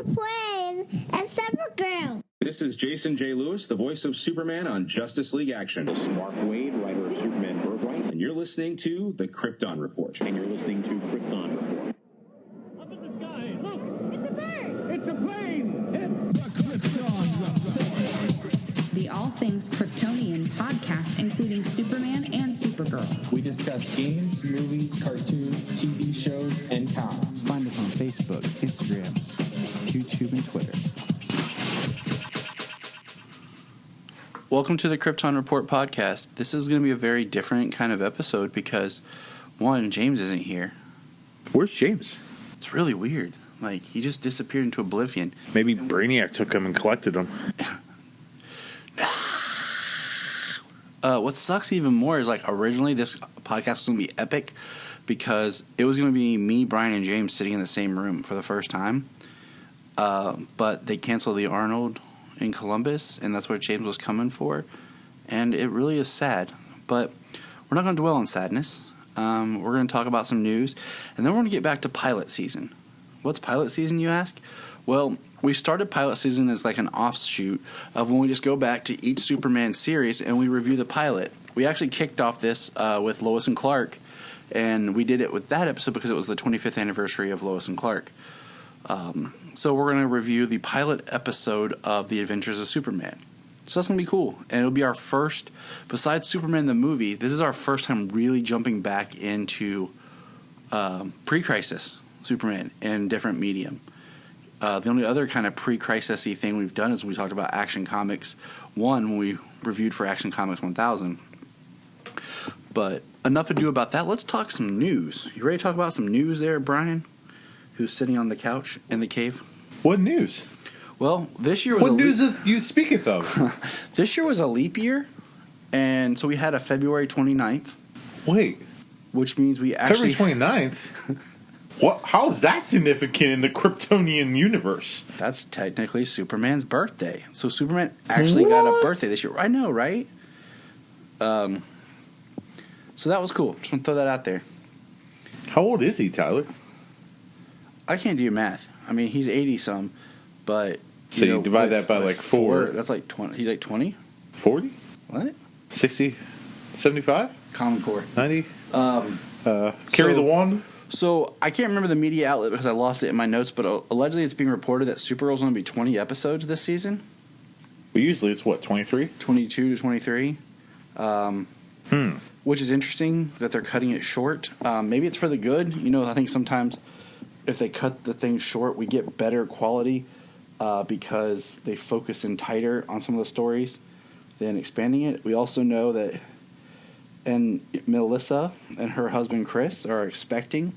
playing at Supergirl. This is Jason J. Lewis, the voice of Superman on Justice League Action. This is Mark Wade, writer of Superman Birthright. And you're listening to the Krypton Report. And you're listening to Krypton Report. Up in the sky, look! It's a bird! It's a plane! It's the Krypton Report! The All Things Kryptonian podcast, including Superman and Supergirl. We discuss games, movies, cartoons, TV shows, and comics. Find us on Facebook, Instagram, YouTube, and Twitter. Welcome to the Krypton Report Podcast. This is going to be a very different kind of episode because, one, James isn't here. Where's James? It's really weird. Like, he just disappeared into oblivion. Maybe Brainiac took him and collected him. What sucks even more is, like, originally this podcast was going to be epic because it was going to be me, Bryan, and James sitting in the same room for the first time. But they canceled the Arnold in Columbus, and that's what James was coming for. And it really is sad. But we're not going to dwell on sadness. We're going to talk about some news, and then we're going to get back to pilot season. What's pilot season, you ask? Well, we started pilot season as like an offshoot of when we just go back to each Superman series and we review the pilot. We actually kicked off this with Lois and Clark, and we did it with that episode because it was the 25th anniversary of Lois and Clark. So we're going to review the pilot episode of The Adventures of Superman. So that's going to be cool. And it'll be our first, besides Superman the movie, this is our first time really jumping back into pre-crisis Superman in different medium. The only other kind of pre-crisis-y thing we've done is we talked about Action Comics 1 when we reviewed for Action Comics 1000. But enough ado about that. Let's talk some news. You ready to talk about some news there, Bryan? Who's sitting on the couch in the cave? What news? Well, this year was what news you speaketh of? This year was a leap year, and so we had a February 29th. Wait. Which means we actually... February 29th? What? How is that significant in the Kryptonian universe? That's technically Superman's birthday. So Superman actually got a birthday this year. I know, right? So that was cool. Just want to throw that out there. How old is he, Tyler? I can't do math. I mean, he's 80-some, but... So you divide that by like 4. That's like 20. He's like 20? 40? What? 60? 75? Common Core. 90? Carry the wand? So I can't remember the media outlet because I lost it in my notes, but allegedly it's being reported that Supergirl's going to be 20 episodes this season. Well, usually it's what, 23? 22 to 23. Which is interesting that they're cutting it short. Maybe it's for the good. You know, I think sometimes if they cut the thing short, we get better quality because they focus in tighter on some of the stories than expanding it. We also know that Melissa and her husband Chris are expecting,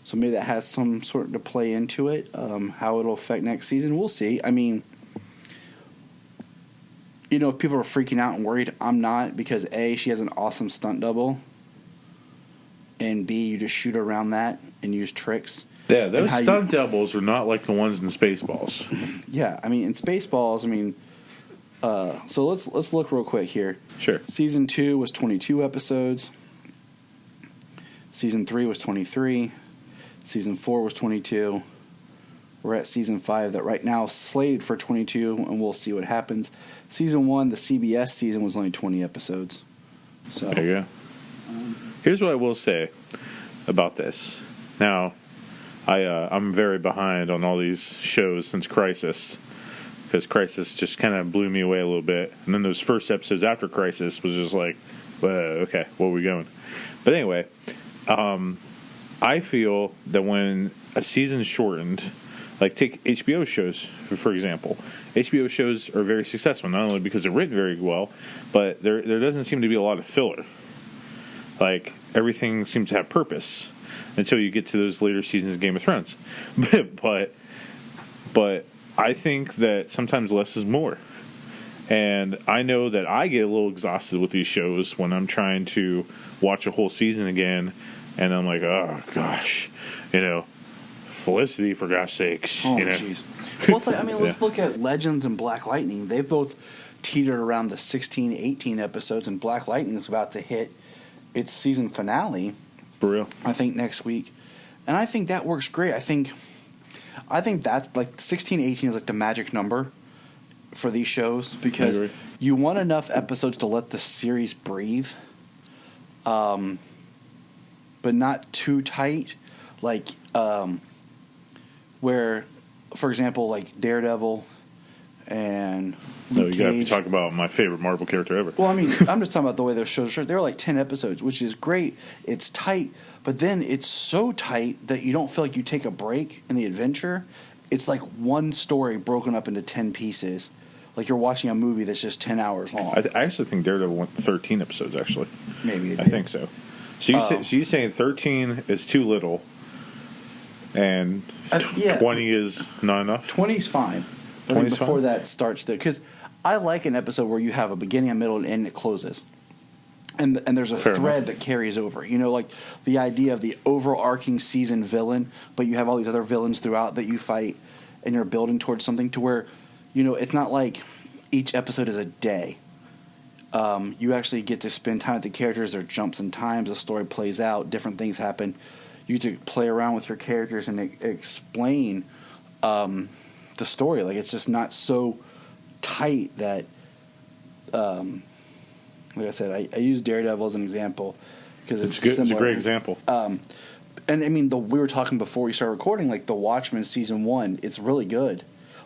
so maybe that has some sort to play into it. How it'll affect next season, we'll see. I mean, you know, if people are freaking out and worried, I'm not, because A, she has an awesome stunt double, and B, you just shoot around that and use tricks. Yeah, those stunt doubles are not like the ones in Spaceballs. Yeah, I mean, in Spaceballs, I mean, so let's look real quick here. Sure. Season 2 was 22 episodes. Season 3 was 23. Season 4 was 22. We're at Season 5 that right now is slated for 22, and we'll see what happens. Season 1, the CBS season, was only 20 episodes. So there you go. Here's what I will say about this. Now, I'm very behind on all these shows since Crisis, because Crisis just kind of blew me away a little bit. And then those first episodes after Crisis was just like, okay, where are we going? But anyway, I feel that when a season's shortened, like take HBO shows, for example. HBO shows are very successful, not only because they're written very well, but there doesn't seem to be a lot of filler. Like, everything seems to have purpose until you get to those later seasons of Game of Thrones. But I think that sometimes less is more. And I know that I get a little exhausted with these shows when I'm trying to watch a whole season again, and I'm like, oh, gosh, Felicity, for gosh sakes. Oh, jeez. Well, it's like, I mean, let's look at Legends and Black Lightning. They've both teetered around the 16, 18 episodes, and Black Lightning is about to hit its season finale. For real? I think next week. And I think that works great. I think I think that's like 16, 18 is like the magic number for these shows because you want enough episodes to let the series breathe, but not too tight. Like where, for example, like Daredevil and No, Luke you have to Cage. talk about my favorite Marvel character ever. Well, I mean, I'm just talking about the way those shows are. They're like 10 episodes, which is great. It's tight, but then it's so tight that you don't feel like you take a break in the adventure. It's like one story broken up into 10 pieces. Like you're watching a movie that's just 10 hours long. I actually think Daredevil went 13 episodes, actually. Maybe it I did. think so. So you're saying 13 is too little, and yeah. 20 is not enough? 20's fine. But 20's before fine? that starts to... Because I like an episode where you have a beginning, a middle, and end, and it closes. And there's a Fair thread enough. that carries over. You know, like the idea of the overarching season villain, but you have all these other villains throughout that you fight, and you're building towards something to where, you know, it's not like each episode is a day. You actually get to spend time with the characters. There are jumps in times. The story plays out. Different things happen. You get to play around with your characters and explain the story. Like, it's just not so tight that... like I said, I use Daredevil as an example because it's good. similar. It's a great example. And I mean, we were talking before we started recording, like The Watchmen season 1, it's really good,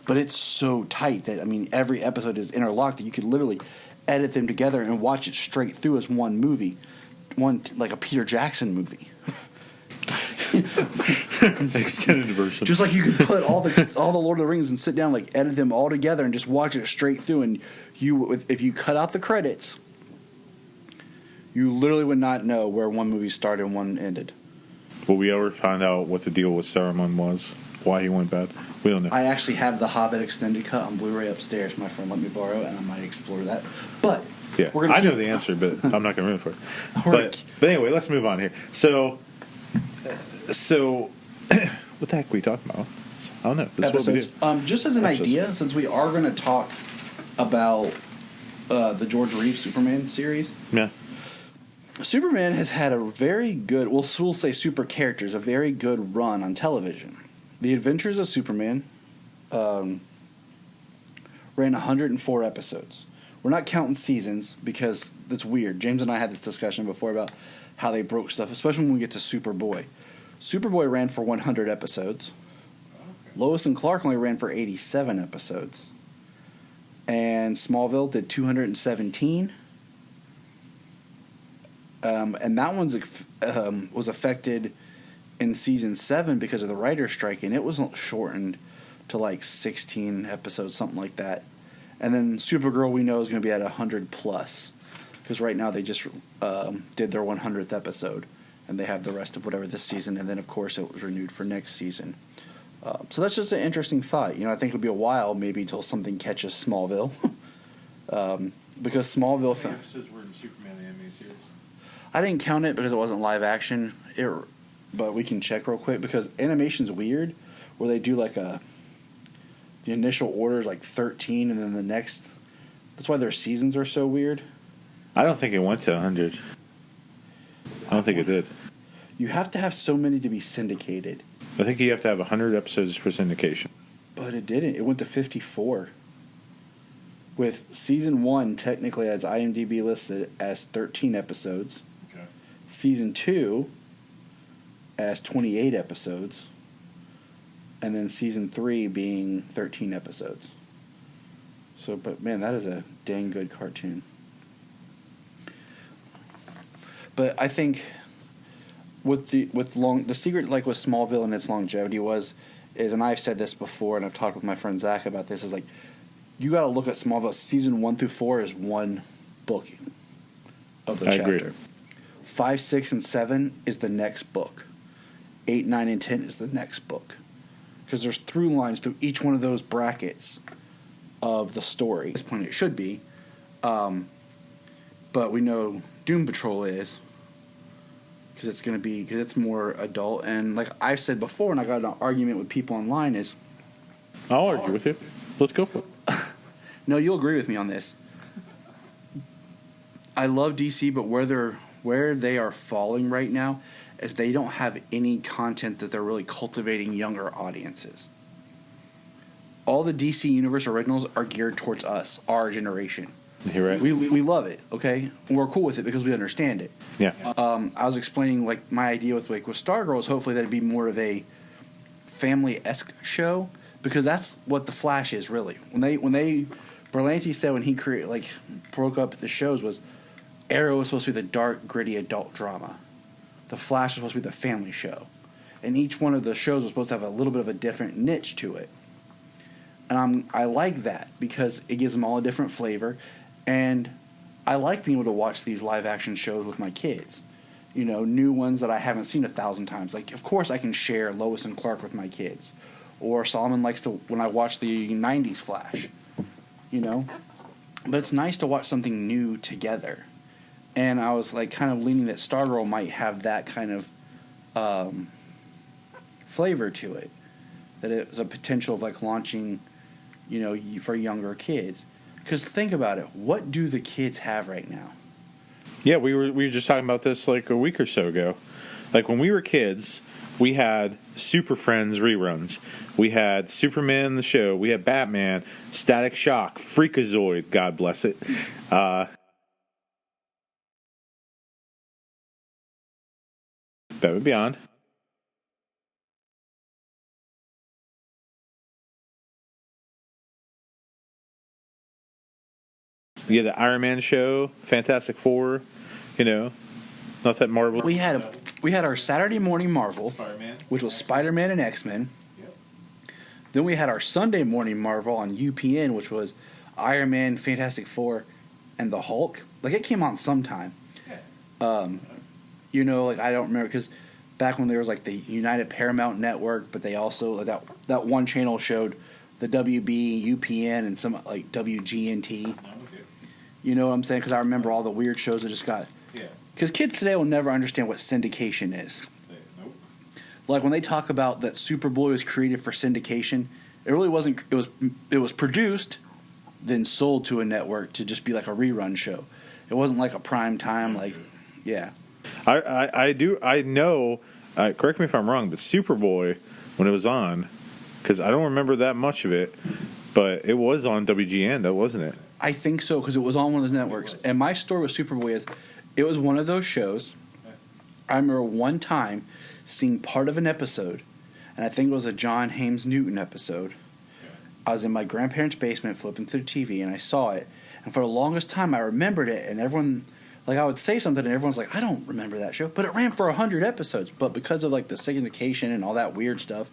but it's so tight that, I mean, every episode is interlocked that you could literally edit them together and watch it straight through as one movie, like a Peter Jackson movie. Extended version. Just like you could put all the Lord of the Rings and sit down, like edit them all together and just watch it straight through, and if you cut out the credits, you literally would not know where one movie started and one ended. Will we ever find out what the deal with Saruman was? Why he went bad? We don't know. I actually have the Hobbit extended cut on Blu-ray upstairs. My friend let me borrow it, and I might explore that. But Yeah, we're gonna I know keep- the answer, but I'm not going to ruin it for it. We're gonna But anyway, let's move on here. So what the heck are we talking about? I don't know. This is what we episodes. do. Just as an Episodes. idea, since we are going to talk about the George Reeves Superman series, Yeah. Superman has had a very good, we'll say super characters, a very good run on television. The Adventures of Superman ran 104 episodes. We're not counting seasons because that's weird. James and I had this discussion before about how they broke stuff, especially when we get to Superboy. Superboy ran for 100 episodes. Lois and Clark only ran for 87 episodes. And Smallville did 217. And that one's was affected in season 7 because of the writer's strike, and it was shortened to like 16 episodes, something like that. And then Supergirl, we know, is going to be at 100 plus because right now they just did their 100th episode, and they have the rest of whatever this season, and then of course it was renewed for next season. So that's just an interesting thought. You know, I think it'll be a while maybe until something catches Smallville, because Smallville. How many episodes were in Superman the animated series? I didn't count it because it wasn't live action. But we can check real quick because animation's weird, where they do like the initial order is like 13, and then the next. That's why their seasons are so weird. I don't think it went to 100. I don't think it did. You have to have so many to be syndicated, I think you have to have 100 episodes for syndication. but it didn't. It went to 54. With season 1 technically as IMDb listed as 13 episodes. Okay. Season 2 as 28 episodes. And then season 3 being 13 episodes. So, but man, that is a dang good cartoon. But I think the secret, like with Smallville and its longevity is, and I've said this before, and I've talked with my friend Zach about this, is like, you got to look at Smallville. Season 1 through 4 is one book of the I chapter. agree. 5, 6, and 7 is the next book. 8, 9, and 10 is the next book. Because there's through lines through each one of those brackets of the story. At this point, it should be. But we know Doom Patrol is. Because it's more adult. And like I've said before, and I got in an argument with people online, is... I'll argue with you. Let's go for it. No, you'll agree with me on this. I love DC, but where they are falling right now is they don't have any content that they're really cultivating younger audiences. all the DC Universe originals are geared towards us, our generation. You're right. We love it, okay? And we're cool with it because we understand it. Yeah. I was explaining like my idea with Stargirl is hopefully that'd be more of a family-esque show because that's what the Flash is really. When they Berlanti said when he broke up the shows was Arrow was supposed to be the dark, gritty adult drama. The Flash was supposed to be the family show. And each one of the shows was supposed to have a little bit of a different niche to it. And I like that because it gives them all a different flavor. And I like being able to watch these live-action shows with my kids. You know, new ones that I haven't seen 1,000 times. Like, of course I can share Lois and Clark with my kids. Or Solomon likes to, when I watch the 90s Flash. You know? But it's nice to watch something new together. And I was, like, kind of leaning that Stargirl might have that kind of flavor to it. That it was a potential of, like, launching, you know, for younger kids. Because think about it. What do the kids have right now? Yeah, we were just talking about this like a week or so ago. Like when we were kids, we had Super Friends reruns. We had Superman the show. We had Batman, Static Shock, Freakazoid, God bless it. Batman Beyond. We had the Iron Man show, Fantastic Four, you know, not that Marvel. We had our Saturday morning Marvel, which was Spider-Man and X-Men. Yep. Then we had our Sunday morning Marvel on UPN, which was Iron Man, Fantastic Four, and the Hulk. Like it came on sometime. Yeah. You know, like I don't remember because back when there was like the United Paramount Network, but they also like that one channel showed the WB, UPN, and some like WGNT. You know what I'm saying? Because I remember all the weird shows that just got... Yeah. Because kids today will never understand what syndication is. Nope. Like when they talk about that Superboy was created for syndication, it really wasn't... It was produced, then sold to a network to just be like a rerun show. It wasn't like a prime time, like... Yeah. I know... correct me if I'm wrong, but Superboy, when it was on, because I don't remember that much of it, but it was on WGN, though, wasn't it? I think so, because it was on one of those networks. And my story with Superboy is, it was one of those shows. I remember one time seeing part of an episode, and I think it was a John Hames Newton episode. I was in my grandparents' basement flipping through the TV, and I saw it. And for the longest time, I remembered it, and everyone, like, I would say something, and everyone's like, I don't remember that show. But it ran for 100 episodes. But because of, like, the syndication and all that weird stuff,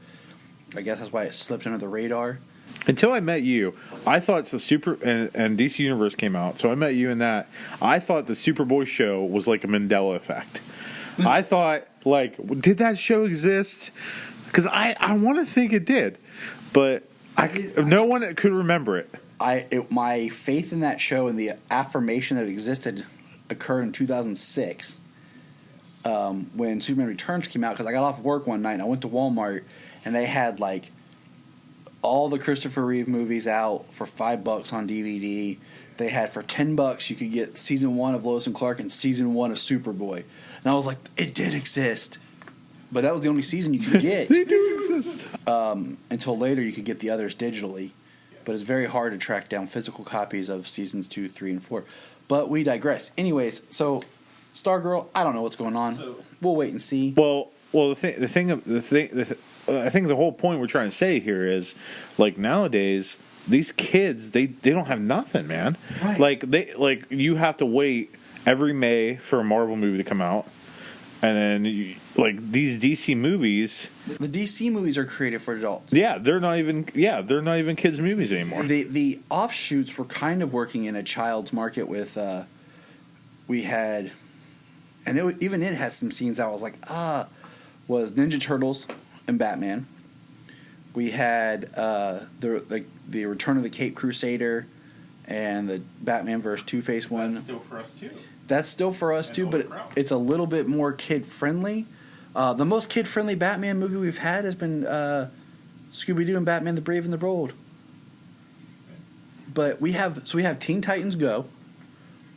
I guess that's why it slipped under the radar. Until I met you, I thought the and DC Universe came out, so I met you in that. I thought the Superboy show was like a Mandela effect. I thought, like, did that show exist? Because I want to think it did, but no one could remember it. My faith in that show and the affirmation that it existed occurred in 2006 when Superman Returns came out, because I got off work one night and I went to Walmart and they had, like, all the Christopher Reeve movies out for $5 on DVD. They had for $10 you could get season 1 of Lois and Clark and season 1 of Superboy. And I was like, it did exist. But that was the only season you could get. They do exist. Until later you could get the others digitally. But it's very hard to track down physical copies of seasons 2, 3, and 4. But we digress. Anyways, so Stargirl, I don't know what's going on. We'll wait and see. Well, I think the whole point we're trying to say here is, like, nowadays these kids they don't have nothing, man. Right. Like you have to wait every May for a Marvel movie to come out, and then like these DC movies. The DC movies are created for adults. Yeah, they're not even kids' movies anymore. The offshoots were kind of working in a child's market with. We had, and even it had some scenes I was like, was Ninja Turtles and Batman. We had the Return of the Caped Crusader and the Batman vs. Two-Face one. That's still for us too. That's still for us too, but it's a little bit more kid-friendly. The most kid-friendly Batman movie we've had has been Scooby-Doo and Batman the Brave and the Bold. But we have Teen Titans Go,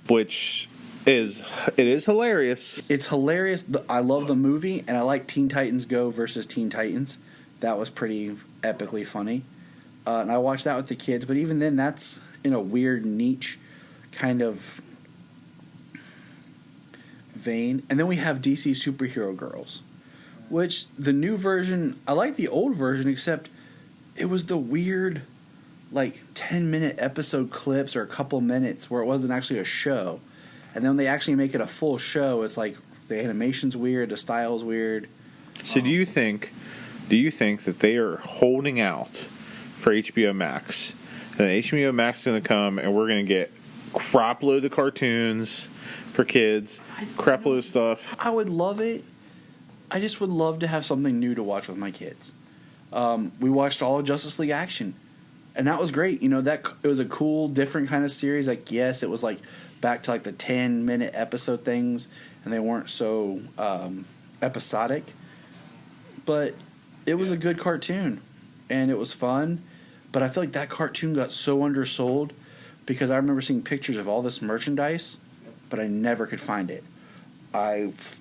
which is hilarious. It's hilarious. I love the movie, and I like Teen Titans Go versus Teen Titans. That was pretty epically funny. and I watched that with the kids. But even then, that's in a weird niche kind of vein. And then we have DC Superhero Girls, which the new version, I like the old version, except it was the weird, like 10-minute episode clips or a couple minutes where it wasn't actually a show. And then when they actually make it a full show, it's like the animation's weird, the style's weird. So do you think that they are holding out for HBO Max? And HBO Max is going to come and we're going to get crap load of cartoons for kids, crap load of stuff. I would love it. I just would love to have something new to watch with my kids. We watched all of Justice League Action, and that was great. You know, that it was a cool, different kind of series. Like, yes, it was like back to like the 10-minute episode things, and they weren't so episodic. But it was a good cartoon, and it was fun. But I feel like that cartoon got so undersold because I remember seeing pictures of all this merchandise, but I never could find it.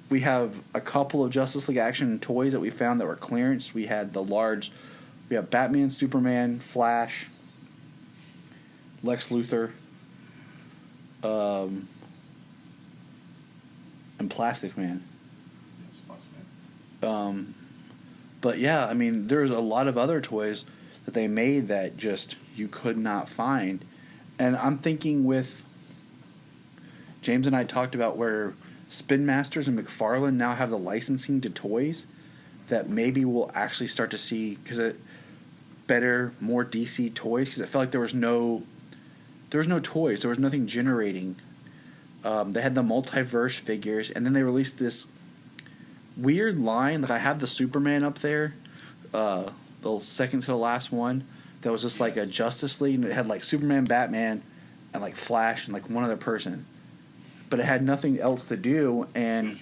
We have a couple of Justice League Action toys that we found that were clearance. We had we have Batman, Superman, Flash, Lex Luthor, and Plastic Man. But yeah, I mean, there's a lot of other toys that they made that just you could not find. And I'm thinking with James and I talked about where Spin Masters and McFarlane now have the licensing to toys that maybe we'll actually start to see better, more DC toys, because it felt like there was no toys, there was nothing generating. They had the multiverse figures, and then they released this weird line that I have the Superman up there, the second to the last one, that was just like a Justice League, and it had like Superman, Batman, and like Flash and like one other person. But it had nothing else to do, and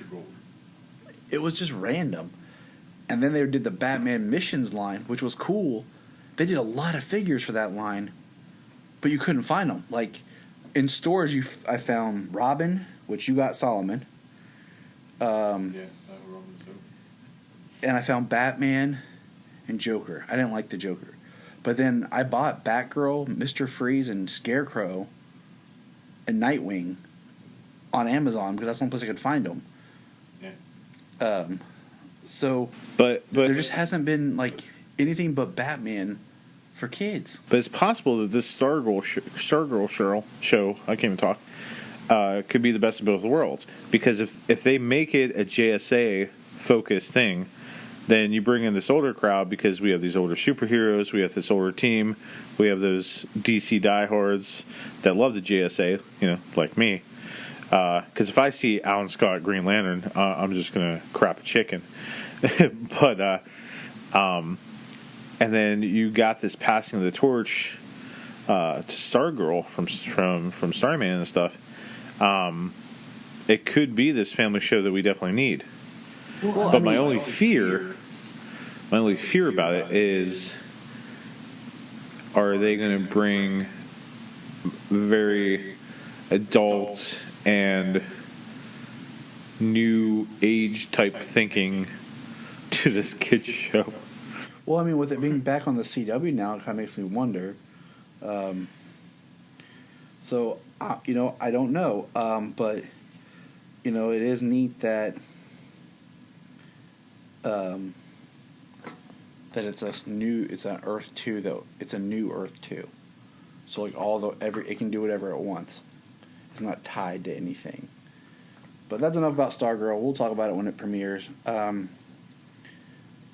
it was just random. And then they did the Batman Missions line, which was cool. They did a lot of figures for that line, but you couldn't find them. Like, in stores, I found Robin, which you got Solomon. And I found Batman and Joker. I didn't like the Joker. But then I bought Batgirl, Mr. Freeze, and Scarecrow, and Nightwing on Amazon because that's the only place I could find them. Yeah. But there just hasn't been like anything but Batman for kids. But it's possible that this Stargirl show, I can't even talk, could be the best of both worlds. Because if they make it a JSA focused thing, then you bring in this older crowd because we have these older superheroes, we have this older team, we have those DC diehards that love the JSA, like me. Because if I see Alan Scott Green Lantern, I'm just gonna crap a chicken. But and then you got this passing of the torch to Stargirl from Starman and stuff. It could be this family show that we definitely need. But my only fear about it is, are they going to bring very adult and new age type thinking to this kids show? Well, I mean, with it being back on the CW now, it kind of makes me wonder. So, I don't know. But, it is neat that that it's an Earth 2 though. It's a new Earth 2. So like it can do whatever it wants. It's not tied to anything. But that's enough about Stargirl. We'll talk about it when it premieres.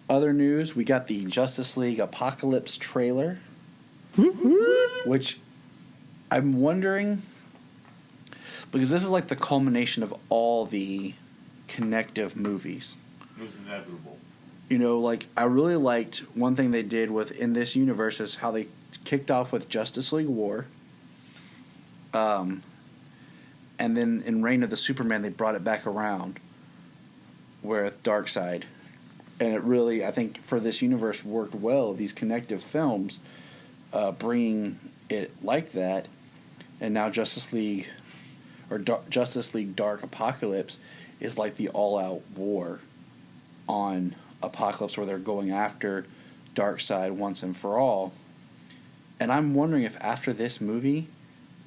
Other news, we got the Justice League Apocalypse trailer, which I'm wondering, because this is like the culmination of all the connective movies. It was inevitable. I really liked one thing they did in this universe is how they kicked off with Justice League War. And then in Reign of the Superman, they brought it back around with Darkseid. And it really, I think, for this universe worked well, these connective films, bringing it like that. And now Justice League Dark Apocalypse is like the all-out war on Apocalypse, where they're going after Darkseid once and for all. And I'm wondering if after this movie,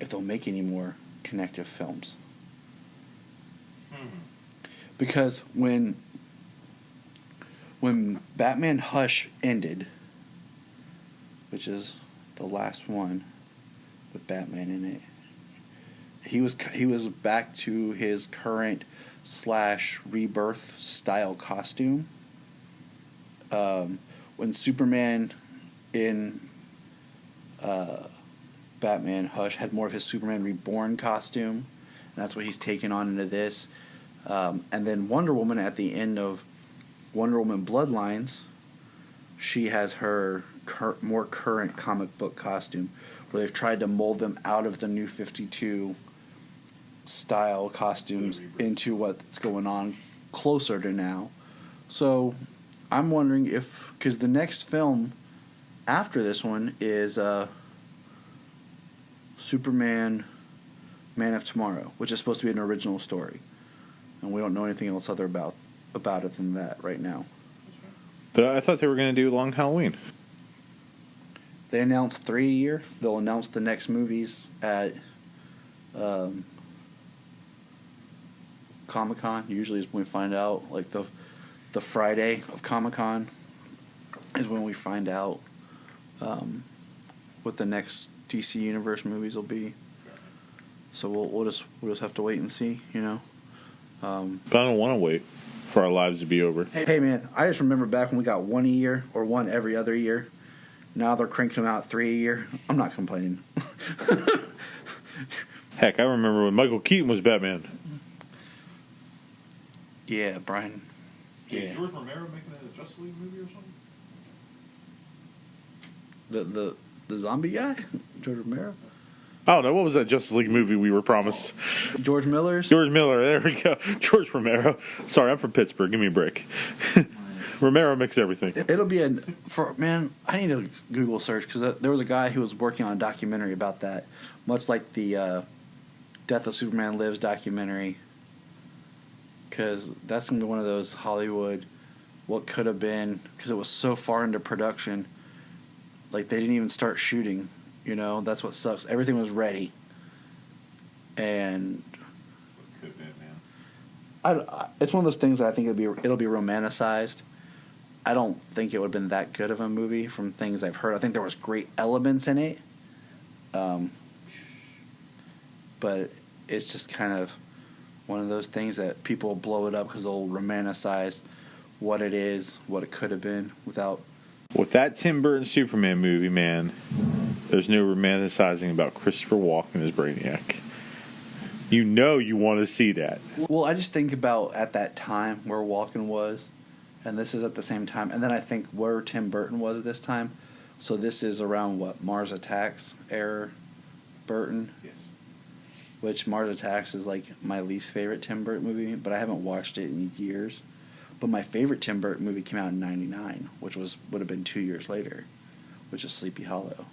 if they'll make any more connective films. Because when Batman Hush ended, which is the last one with Batman in it, he was back to his current / rebirth style costume. When Superman in Batman Hush had more of his Superman Reborn costume, and that's what he's taken on into this. And then Wonder Woman at the end of Wonder Woman Bloodlines, she has her more current comic book costume, where they've tried to mold them out of the New 52 style costumes into what's going on closer to now. So I'm wondering if, because the next film after this one is Superman Man of Tomorrow, which is supposed to be an original story. And we don't know anything else other about it than that right now. But I thought they were going to do Long Halloween. They announced 3 a year. They'll announce the next movies at Comic-Con. Usually is when we find out, like the Friday of Comic-Con is when we find out what the next DC Universe movies will be. So we'll just have to wait and see, you know. But I don't want to wait for our lives to be over. Hey man, I just remember back when we got one a year or one every other year. Now they're cranking them out 3 a year. I'm not complaining. Heck, I remember when Michael Keaton was Batman. Yeah, Bryan. Yeah. Is George Romero making a Justice League movie or something? The zombie guy? George Romero? I don't know. What was that Justice League movie we were promised? George Miller's? George Miller. There we go. George Romero. Sorry, I'm from Pittsburgh. Give me a break. Romero makes everything. It'll be I need to Google search, because there was a guy who was working on a documentary about that, much like the Death of Superman Lives documentary, because that's going to be one of those Hollywood, what could have been, because it was so far into production, like they didn't even start shooting, you know, that's what sucks. Everything was ready, and What could have been, man. it's one of those things that I think it'll be romanticized. I don't think it would have been that good of a movie from things I've heard. I think there was great elements in it. But it's just kind of one of those things that people blow it up because they'll romanticize what it is, what it could have been without. With that Tim Burton Superman movie, man, there's no romanticizing about Christopher Walken as Brainiac. You know you want to see that. Well, I just think about at that time where Walken was, and this is at the same time, and then I think where Tim Burton was this time. So this is around, what, Mars Attacks era Burton? Yes. Which Mars Attacks is like my least favorite Tim Burton movie, but I haven't watched it in years. But my favorite Tim Burton movie came out in '99, which would have been 2 years later, which is Sleepy Hollow,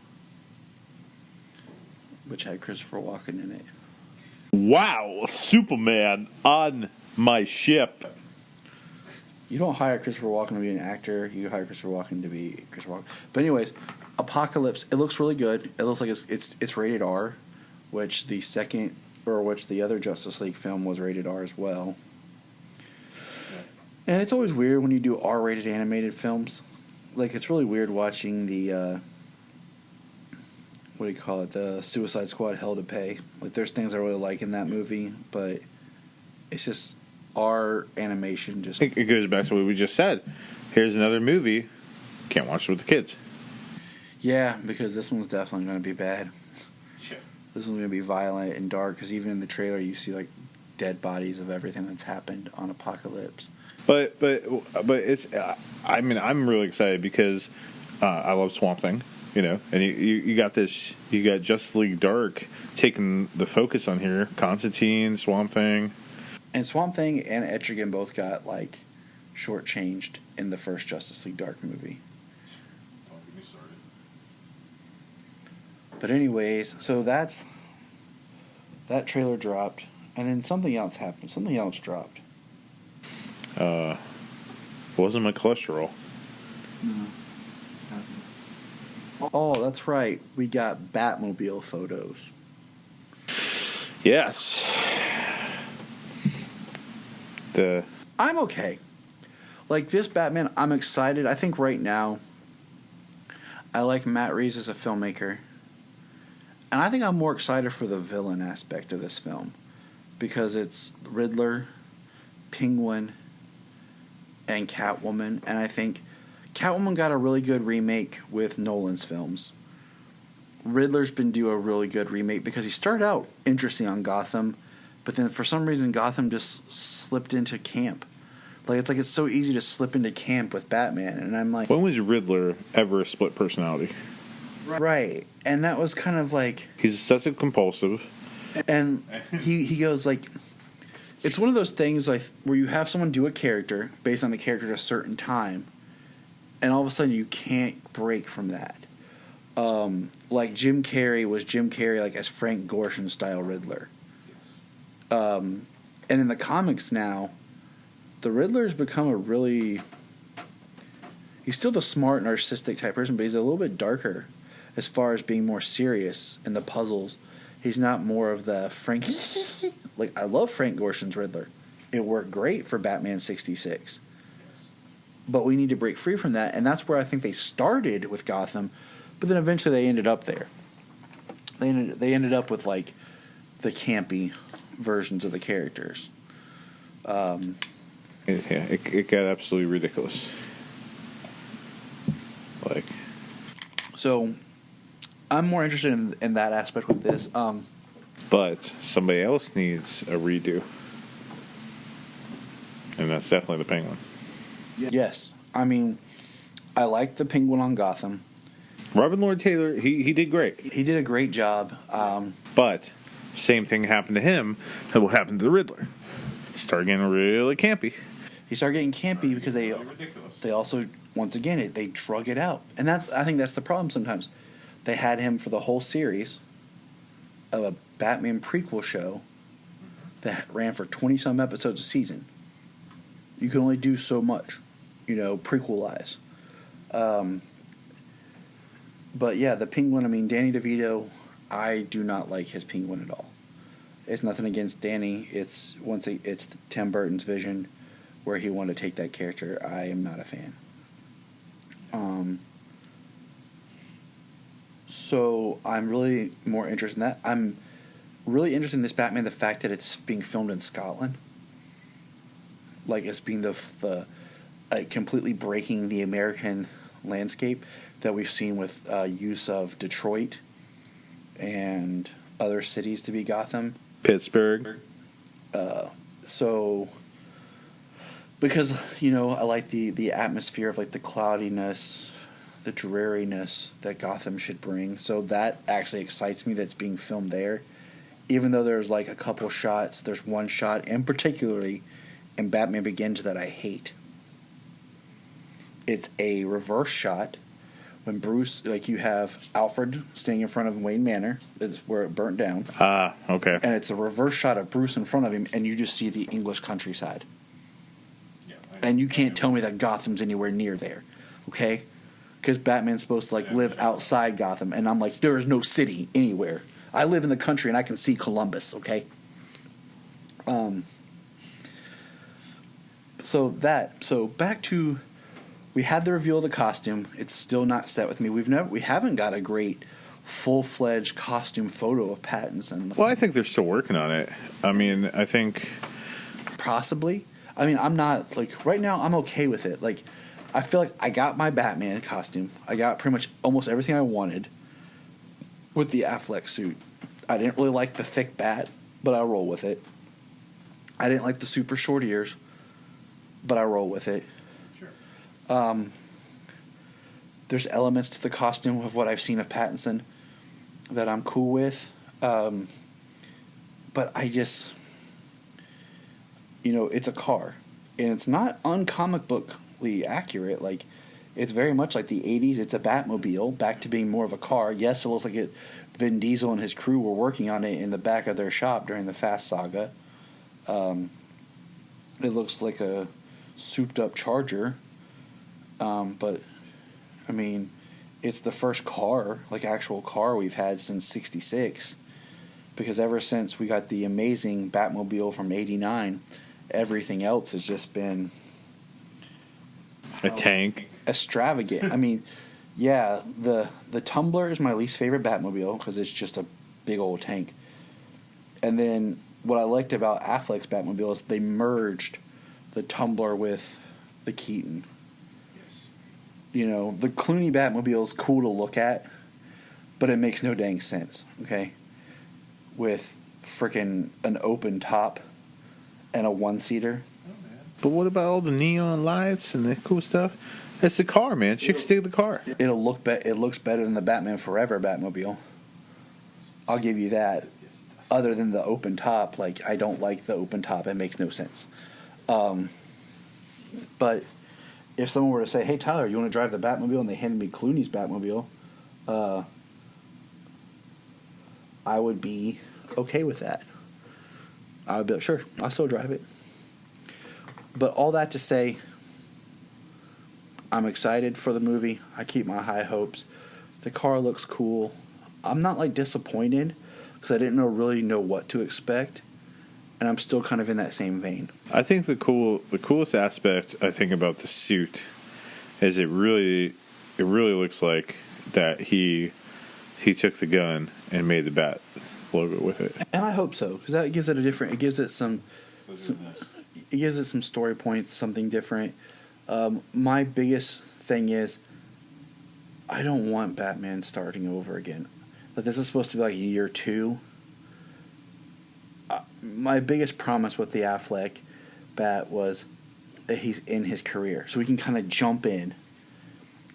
which had Christopher Walken in it. Wow, Superman on my ship. You don't hire Christopher Walken to be an actor. You hire Christopher Walken to be Christopher Walken. But anyways, Apocalypse. It looks really good. It looks like it's rated R, which the other Justice League film was rated R as well. And it's always weird when you do R-rated animated films. Like, it's really weird watching the what do you call it? The Suicide Squad Hell to Pay. Like, there's things I really like in that movie, but it's just our animation just. It goes back to what we just said. Here's another movie. Can't watch it with the kids. Yeah, because this one's definitely going to be bad. Sure. This one's going to be violent and dark, because even in the trailer you see, like, dead bodies of everything that's happened on Apocalypse. But it's. I mean, I'm really excited because I love Swamp Thing. You know, and you got this. You got Justice League Dark taking the focus on here. Constantine, Swamp Thing, and Swamp Thing and Etrigan both got like shortchanged in the first Justice League Dark movie. Don't get me started. But anyways, so that trailer dropped, and then something else happened. Something else dropped. Wasn't my cholesterol. No. Oh, that's right. We got Batmobile photos. Yes. I'm okay. Like, this Batman, I'm excited. I think right now, I like Matt Reeves as a filmmaker. And I think I'm more excited for the villain aspect of this film. Because it's Riddler, Penguin, and Catwoman. And I think Catwoman got a really good remake with Nolan's films. Riddler's been due a really good remake because he started out interesting on Gotham, but then for some reason Gotham just slipped into camp. It's so easy to slip into camp with Batman, and I'm like, when was Riddler ever a split personality? Right, and that was kind of like, he's such a compulsive, and he goes like, it's one of those things like where you have someone do a character based on the character at a certain time, and all of a sudden you can't break from that. Like Jim Carrey was Jim Carrey, like as Frank Gorshin style Riddler. And in the comics now, the Riddler's become he's still the smart, narcissistic type person, but he's a little bit darker as far as being more serious in the puzzles. He's not more of the Frank. Like, I love Frank Gorshin's Riddler. It worked great for Batman 66. But we need to break free from that, and that's where I think they started with Gotham. But then eventually they ended up there. They ended up with like the campy versions of the characters. It got absolutely ridiculous. So I'm more interested in that aspect with this. But somebody else needs a redo, and that's definitely the Penguin. Yes, I mean, I liked the Penguin on Gotham. Robin Lord Taylor, he did great. He did a great job. But same thing happened to him that will happen to the Riddler. He started getting really campy. He started getting campy because they also, once again, they drug it out. And I think that's the problem sometimes. They had him for the whole series of a Batman prequel show that ran for 20-some episodes a season. You can only do so much, prequel-wise. But yeah, the Penguin, I mean, Danny DeVito, I do not like his Penguin at all. It's nothing against Danny. It's Tim Burton's vision where he wanted to take that character. I am not a fan. So I'm really more interested in that. I'm really interested in this Batman, the fact that it's being filmed in Scotland. Like, it's being the completely breaking the American landscape that we've seen with use of Detroit and other cities to be Gotham. Pittsburgh. So, because, I like the atmosphere of, like, the cloudiness, the dreariness that Gotham should bring. So that actually excites me that it's being filmed there. Even though there's, like, a couple shots, there's one shot, and particularly in Batman Begins that I hate. It's a reverse shot. When Bruce, you have Alfred standing in front of Wayne Manor, is where it burnt down. Okay. And it's a reverse shot of Bruce in front of him, and you just see the English countryside. Yeah, And you can't tell me that Gotham's anywhere near there, okay? Because Batman's supposed to, live outside Gotham, and I'm like, there is no city anywhere. I live in the country, and I can see Columbus, okay? So back to... We had the reveal of the costume. It's still not set with me. We haven't got a great full-fledged costume photo of Pattinson. Well, I think they're still working on it. I mean, I think possibly. I mean, I'm not right now. I'm okay with it. I feel like I got my Batman costume. I got pretty much almost everything I wanted with the Affleck suit. I didn't really like the thick bat, but I roll with it. I didn't like the super short ears, but I roll with it. There's elements to the costume of what I've seen of Pattinson that I'm cool with. But I just, it's a car. And it's not uncomic bookly accurate. It's very much like the 80s. It's a Batmobile, back to being more of a car. Yes, it looks like Vin Diesel and his crew were working on it in the back of their shop during the Fast Saga. It looks like a souped-up Charger. But, I mean, it's the first car, like actual car we've had since '66. Because ever since we got the amazing Batmobile from '89, everything else has just been a tank, extravagant. I mean, yeah, the Tumbler is my least favorite Batmobile because it's just a big old tank. And then what I liked about Affleck's Batmobile is they merged the Tumbler with the Keaton. Yes. You know, the Clooney Batmobile is cool to look at, but it makes no dang sense, okay? With frickin' an open top and a one-seater. but what about all the neon lights and the cool stuff? It's the car, man. Chicks dig the car. It looks better than the Batman Forever Batmobile. I'll give you that. Other than the open top, like, I don't like the open top. It makes no sense. But if someone were to say, hey, Tyler, you want to drive the Batmobile? And they handed me Clooney's Batmobile, I would be okay with that. I would be like, sure, I'll still drive it. But all that to say, I'm excited for the movie. I keep my high hopes. The car looks cool. I'm not, like, disappointed because I didn't really know what to expect. And I'm still kind of in that same vein. I think the coolest aspect I think about the suit is it really looks like that he took the gun and made the Bat logo with it. And I hope so, because that gives it it gives it some story points, something different. My biggest thing is I don't want Batman starting over again. Like, this is supposed to be like year 2. My biggest promise with the Affleck Bat was that he's in his career, so we can kind of jump in,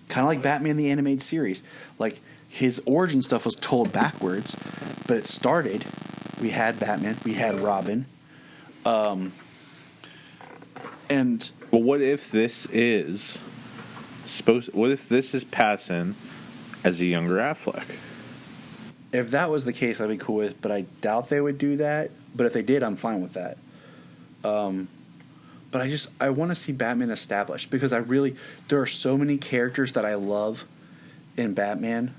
kind of like Batman the Animated Series. Like, his origin stuff was told backwards, but it started. We had Batman, we had Robin, and Well, what if this is passing as a younger Affleck? if that was the case, I'd be cool with. But I doubt they would do that. But if they did, I'm fine with that. But I want to see Batman established because there are so many characters that I love in Batman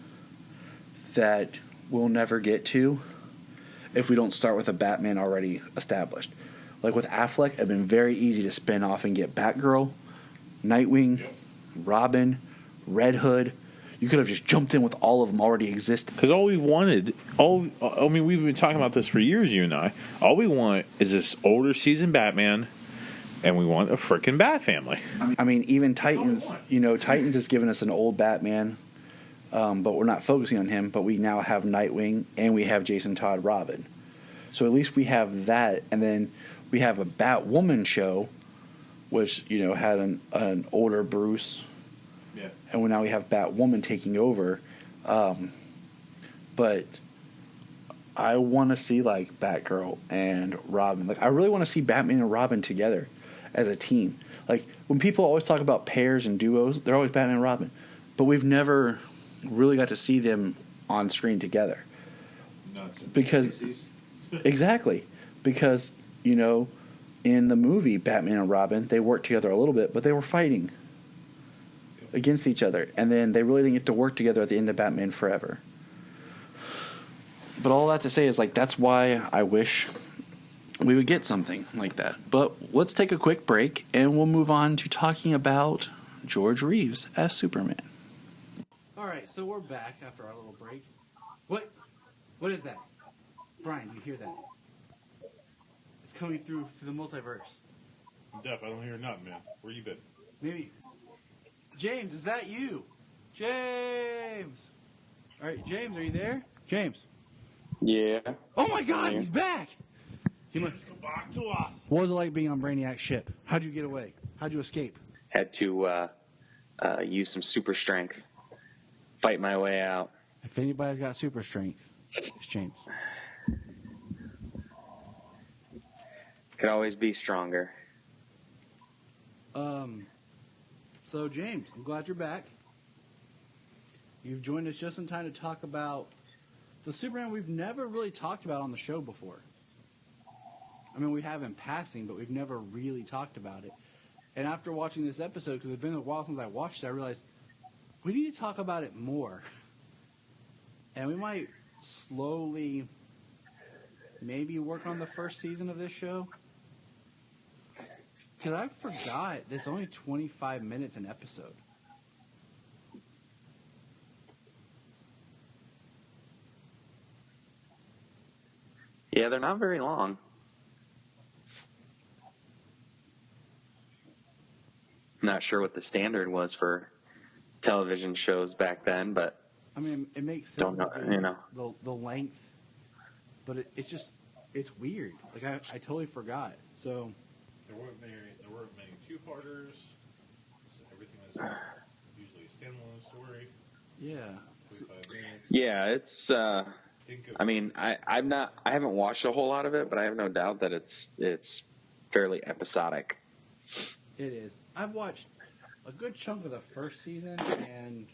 that we'll never get to if we don't start with a Batman already established. Like with Affleck, it'd been very easy to spin off and get Batgirl, Nightwing, Robin, Red Hood. You could have just jumped in with all of them already existing. Because we've been talking about this for years, you and I. All we want is this older seasoned Batman, and we want a freaking Bat family. I mean, even Titans, Titans has given us an old Batman, but we're not focusing on him. But we now have Nightwing, and we have Jason Todd Robin. So at least we have that, and then we have a Batwoman show, which, had an older Bruce. Yeah. And now we have Batwoman taking over. But I want to see, like, Batgirl and Robin. Like, I really want to see Batman and Robin together as a team. Like, when people always talk about pairs and duos, they're always Batman and Robin. But we've never really got to see them on screen together. Exactly. Because, in the movie Batman and Robin, they worked together a little bit, but they were fighting against each other, and then they really didn't get to work together at the end of Batman Forever. But all that to say is, like, that's why I wish we would get something like that. But let's take a quick break, and we'll move on to talking about George Reeves as Superman. All right, so we're back after our little break. What is that? Bryan, you hear that? It's coming through the multiverse. I'm deaf. I don't hear nothing, man. Where you been? Maybe. James, is that you? James! All right, James, are you there? James. Yeah. Oh my God, he's back! Come back to us. What was it like being on Brainiac's ship? How'd you get away? How'd you escape? Had to use some super strength, fight my way out. If anybody's got super strength, it's James. Could always be stronger. So, James, I'm glad you're back. You've joined us just in time to talk about the Superman we've never really talked about on the show before. I mean, we have in passing, but we've never really talked about it. And after watching this episode, because it's been a while since I watched it, I realized we need to talk about it more. And we might slowly maybe work on the first season of this show. Because I forgot that it's only 25 minutes an episode. Yeah, they're not very long. Not sure what the standard was for television shows back then, but I mean, it makes sense. don't know, the length, but it's weird. Like I totally forgot. So There weren't many two-parters. So everything was usually a standalone story. yeah, 45 minutes. Yeah, it's. Think of I mean, I haven't watched a whole lot of it, but I have no doubt that it's fairly episodic. it is. I've watched a good chunk of the first season and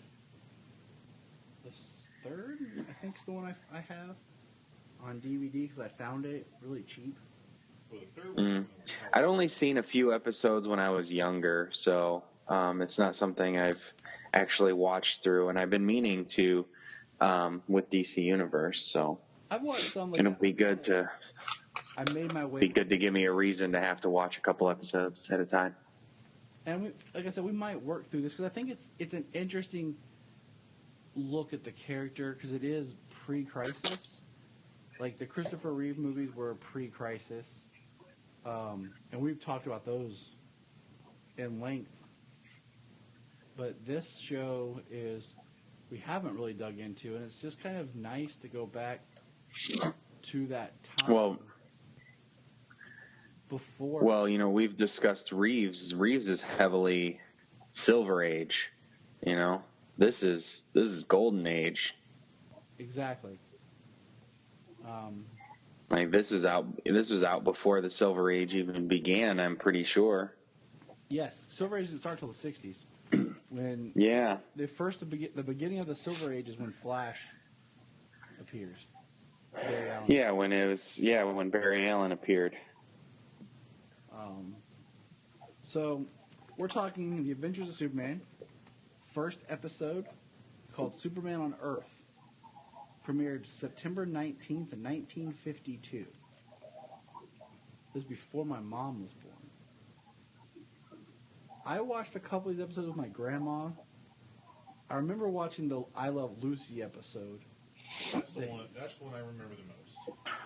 the third. I think is the one I have on DVD because I found it really cheap. well, the third one. I'd only seen a few episodes when I was younger, so it's not something I've actually watched through, and I've been meaning to with DC Universe. So I've watched some. Like it'll be good to I made my way. be good to give me a reason to have to watch a couple episodes at a time. And like I said, we might work through this because I think it's an interesting look at the character because it is pre-crisis. Like the Christopher Reeve movies were pre-crisis, and we've talked about those in length. But this show we haven't really dug into, and it's just kind of nice to go back to that time. Before. We've discussed Reeves. Reeves is heavily Silver Age. This is Golden Age. Exactly. Like this was out before the Silver Age even began. I'm pretty sure. Yes, Silver Age didn't start till the '60s. When the beginning of the Silver Age is when Flash appears. Barry Allen. Yeah, when Barry Allen appeared. So we're talking The Adventures of Superman, first episode called Superman on Earth, premiered September 19th, 1952. This was before my mom was born. I watched a couple of these episodes with my grandma. I remember watching the I Love Lucy episode. That's the one I remember the most.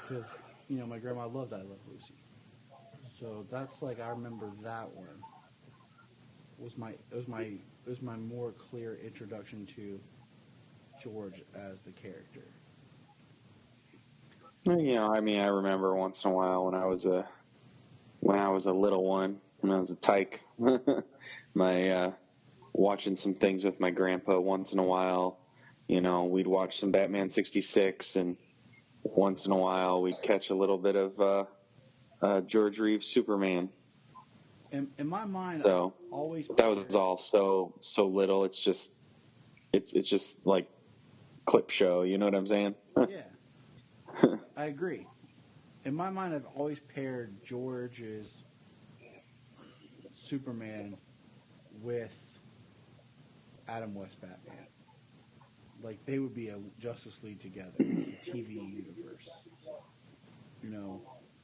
Because, my grandma loved I Love Lucy. So that's I remember that one. It was my more clear introduction to George as the character. I remember once in a while when I was a little one, when I was a tyke, watching some things with my grandpa once in a while. We'd watch some Batman '66, and once in a while we'd catch a little bit of George Reeves Superman. In my mind, so always that was all so little. It's just like clip show. You know what I'm saying? Yeah, I agree. In my mind, I've always paired George's Superman with Adam West Batman. Like they would be a Justice League together, a TV universe.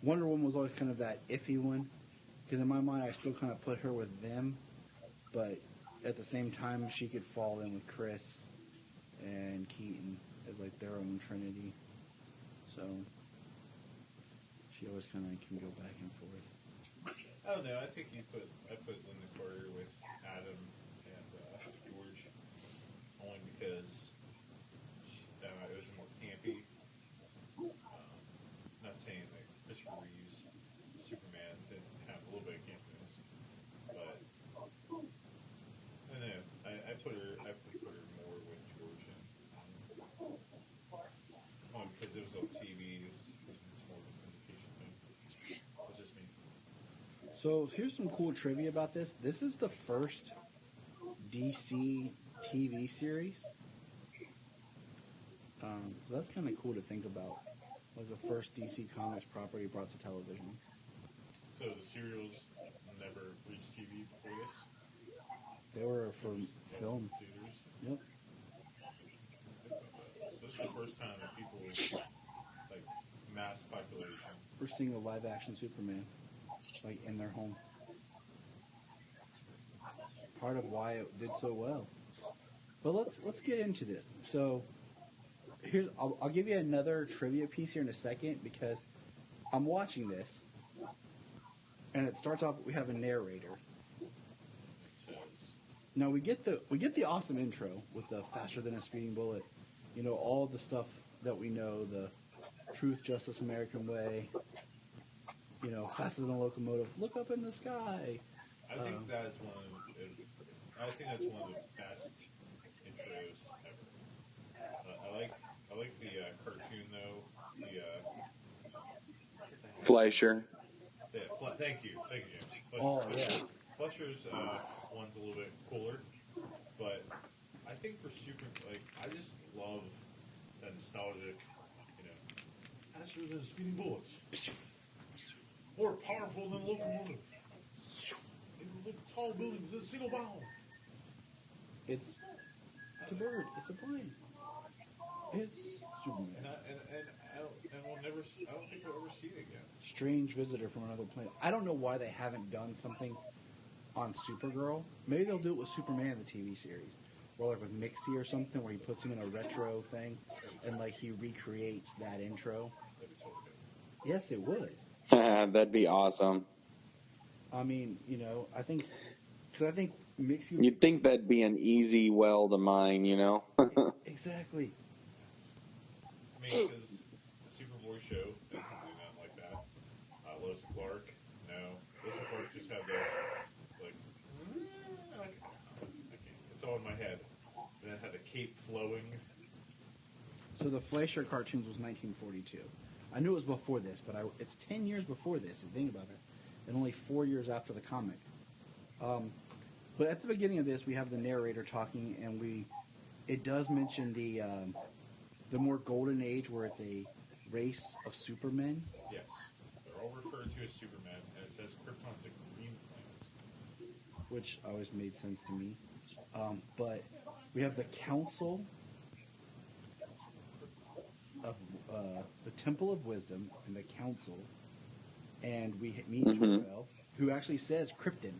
Wonder Woman was always kind of that iffy one, because in my mind I still kind of put her with them, but at the same time she could fall in with Chris and Keaton as their own trinity. So she always kind of can go back and forth. I don't know. I think I put Linda Carter with Adam and George only because it was more campy. Not saying that Christopher Reeve's Superman didn't have a little bit of campiness, but I don't know. I put her more with George and because it was on TV. It's more of a syndication thing. That's just me. So here's some cool trivia about this. This is the first DC TV series. So that's kind of cool to think about. The first DC Comics property brought to television. So the serials never reached TV before this? They were for film. Theaters? Yep. So this is the first time that people, like, mass population. We're seeing a live action Superman, like, in their home. Part of why it did so well. But let's get into this. So I'll give you another trivia piece here in a second, because I'm watching this, and it starts off. We have a narrator. Now we get the awesome intro with the faster than a speeding bullet. You know, all the stuff that we know, the truth, justice, American way. You know, faster than a locomotive. Look up in the sky. I think that's one of the best intros ever. I like the cartoon though. Fleischer. Thank you, James. Oh yeah. Fleischer's one's a little bit cooler, but I think for I just love that nostalgic, faster than speeding bullets, more powerful than locomotive, tall buildings in a single bound. It's a bird. It's a plane. It's Superman. And I don't think we'll ever see it again. Strange visitor from another planet. I don't know why they haven't done something on Supergirl. Maybe they'll do it with Superman, the TV series, or like with Mixie or something, where he puts him in a retro thing, and like he recreates that intro. Yes, it would. That'd be awesome. I mean, I think Mixie. You'd think that'd be an easy well to mine, Exactly. I mean, because the Superboy show doesn't do that like that. Lois Clark, no. Lois Clark just had it's all in my head. And it had the cape flowing. So the Fleischer cartoons was 1942. I knew it was before this, but it's 10 years before this, if you think about it, and only 4 years after the comic. But at the beginning of this, we have the narrator talking, and it does mention the more golden age, where it's a race of supermen. Yes. They're all referred to as Superman, and it says Krypton's a green planet. Which always made sense to me. But we have the Council of the Temple of Wisdom and the Council, and we meet Jor-El, who actually says Krypton.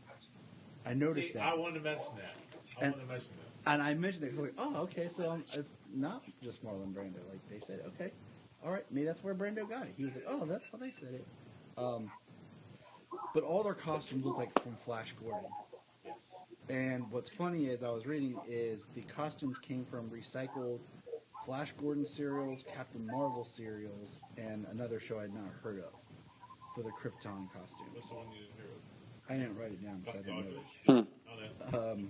I noticed that. I wanted to mention that. And I mentioned it because I was like, oh, okay, so it's not just Marlon Brando. Like, they said, okay, all right, maybe that's where Brando got it. He was like, oh, that's how they said it. But all their costumes look like from Flash Gordon. Yes. And what's funny is I was reading is the costumes came from recycled Flash Gordon serials, Captain Marvel serials, and another show I'd not heard of for the Krypton costume. What's the one you didn't hear of? I didn't write it down because I didn't know it.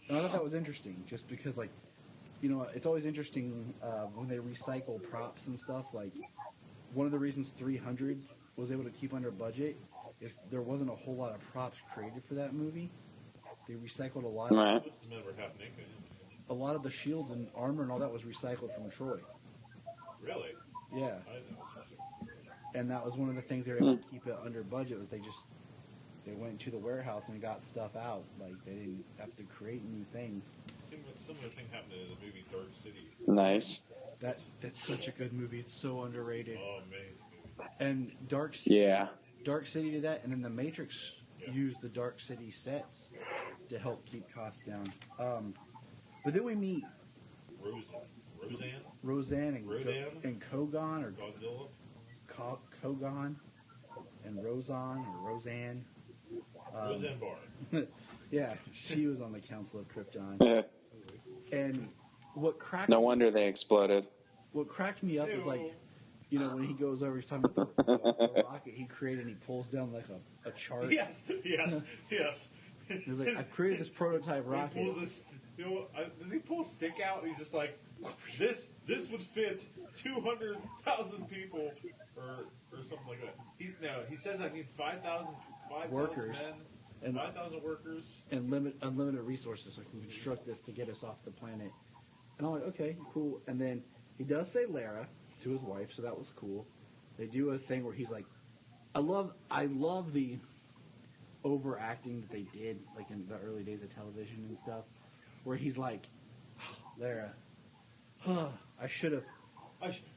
And I thought that was interesting, just because, like, it's always interesting when they recycle props and stuff. Like, one of the reasons 300 was able to keep under budget is there wasn't a whole lot of props created for that movie. They recycled a lot. A lot of the shields and armor and all that was recycled from Troy. Really? Yeah. I didn't know. And that was one of the things they were able to keep it under budget, was they went to the warehouse and got stuff out. Like, they didn't have to create new things. Similar thing happened in the movie Dark City. Nice. That's such a good movie. It's so underrated. Oh, amazing movie. And Dark City did that, and then The Matrix used the Dark City sets to help keep costs down. But then we meet Roseanne and Kogon, or Godzilla. Kogon and Roseanne or Roseanne. Roseanne Barr. Yeah, she was on the Council of Krypton. And what cracked No wonder they exploded. What cracked me up is, like, when he goes over, he's talking about the rocket he created, and he pulls down like a chart. Yes. He's like, I've created this prototype rocket. Does he pull a stick out? He's just like, this would fit 200,000 people, or something like that. He says I need 5,000 workers. Men, and 5,000 workers. And unlimited resources, so I can construct this to get us off the planet. And I'm like, okay, cool. And then he does say Lara to his wife, so that was cool. They do a thing where he's like, I love the overacting that they did, like in the early days of television and stuff, where he's like, There. I should have.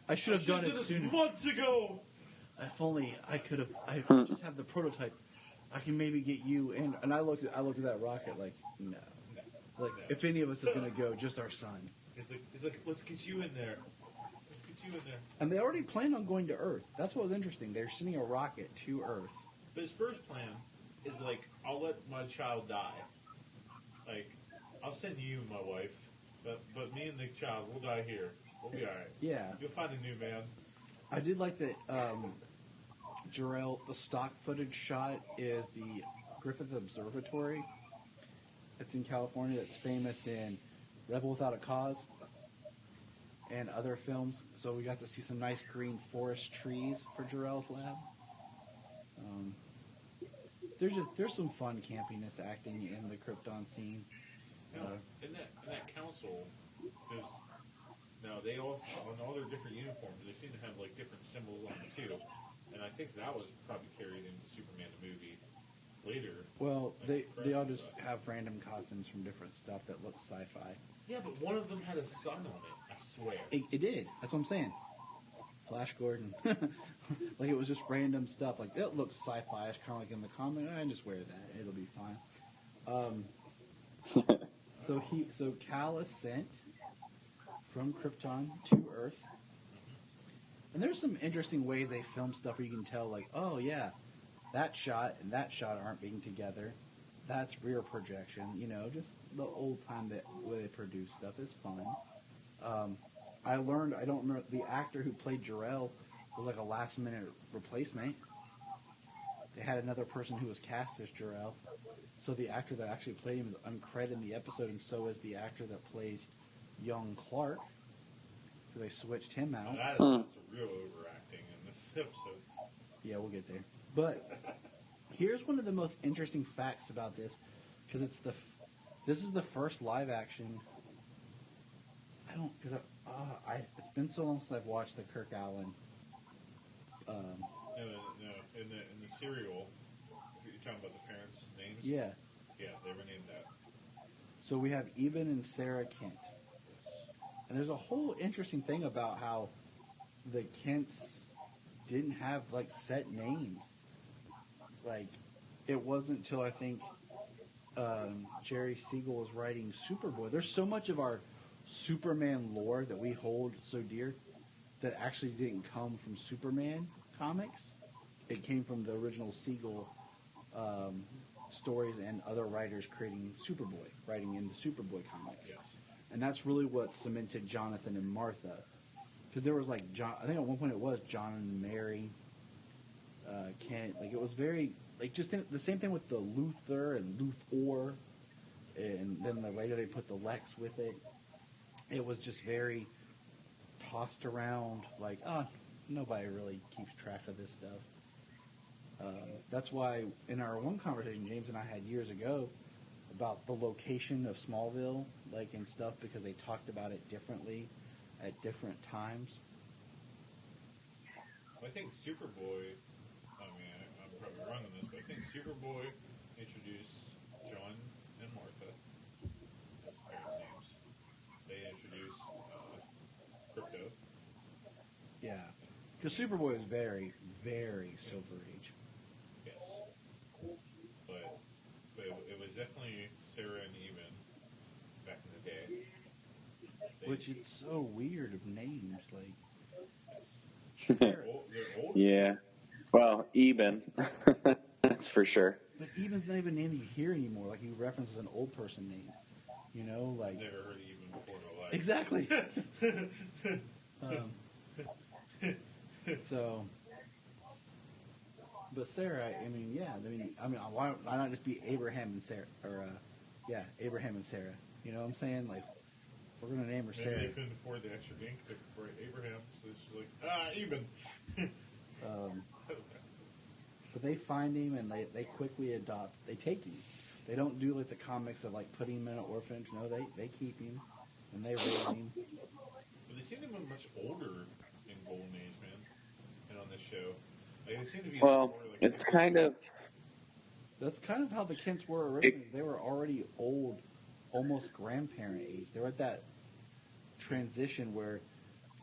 I should have done it sooner. Months ago. If only I could have. I just have the prototype. I can maybe get you. And I looked at that rocket like no. Like if any of us is gonna go, just our son. It's like let's get you in there. Let's get you in there. And they already planned on going to Earth. That's what was interesting. They're sending a rocket to Earth. But his first plan is like, I'll let my child die. Like, I'll send you and my wife, but me and the child, we'll die here. We'll be all right. Yeah. You'll find a new man. I did like that. Jarrell, the stock footage shot is the Griffith Observatory. It's in California. That's famous in Rebel Without a Cause and other films. So we got to see some nice green forest trees for Jarrell's lab. There's some fun campiness acting in the Krypton scene. In that council, they all on all their different uniforms, they seem to have like different symbols on them too. And I think that was probably carried into Superman the movie later. Well, they all just have random costumes from different stuff that looks sci-fi. Yeah, but one of them had a sun on it, I swear. It did. That's what I'm saying. Flash Gordon. Like it was just random stuff. Like it looks sci-fi-ish, kind of like in the comic. I just wear that. It'll be fine. So Cal is sent from Krypton to Earth. And there's some interesting ways they film stuff where you can tell, like, oh yeah, that shot and that shot aren't being together. That's rear projection. You know, just the old time way they produce stuff is fun. I don't remember, the actor who played Jor-El was like a last-minute replacement. They had another person who was cast as Jor-El. So the actor that actually played him is uncredited in the episode, and so is the actor that plays young Clark. So they switched him out. That's a real overacting in this episode. Yeah, we'll get there. But here's one of the most interesting facts about this, because this is the first live action. It's been so long since I've watched the Kirk Allen. No. In the serial, you're talking about the parents' names. Yeah. Yeah, they renamed that. So we have Eben and Sarah Kent. Yes. And there's a whole interesting thing about how the Kents didn't have like set names. Like it wasn't until I think Jerry Siegel was writing Superboy. There's so much of our Superman lore that we hold so dear that actually didn't come from Superman comics. It came from the original Siegel stories and other writers creating Superboy, writing in the Superboy comics. Yes. And that's really what cemented Jonathan and Martha. Because there was like, I think at one point it was John and Mary, Kent. Like it was very, like just the same thing with the Luthor and Luthor. And then later they put the Lex with it. It was just very tossed around, like, oh, nobody really keeps track of this stuff. That's why in our one conversation James and I had years ago about the location of Smallville, like, and stuff, because they talked about it differently at different times. I think Superboy, I'm probably wrong on this, but I think Superboy introduced John and Martha as parents' names. They introduced Crypto. Yeah. Because Superboy is very, very Silver Age. Yes. But it was definitely Sarah and Eben back in the day. Which it's so weird of names, like. Yes. They're old. Yeah. Well, Eben. That's for sure. But Eben's not even a name you hear anymore. Like, he references an old person name. You know, like. Never heard of Eben before in my life. Exactly. So. But Sarah, why not just be Abraham and Sarah? Or, Abraham and Sarah. You know what I'm saying? Like, we're going to name her Maybe Sarah. they couldn't afford the extra ink for Abraham, so she's like, Eben. But they find him and they quickly they take him. They don't do like the comics of like putting him in an orphanage. No, they keep him and they raise him. But they seem to be much older in Golden Age, man, and on this show. Like, they seem to be more, like, it's kind of... That's kind of how the Kents were originally. They were already old, almost grandparent age. They were at that transition where,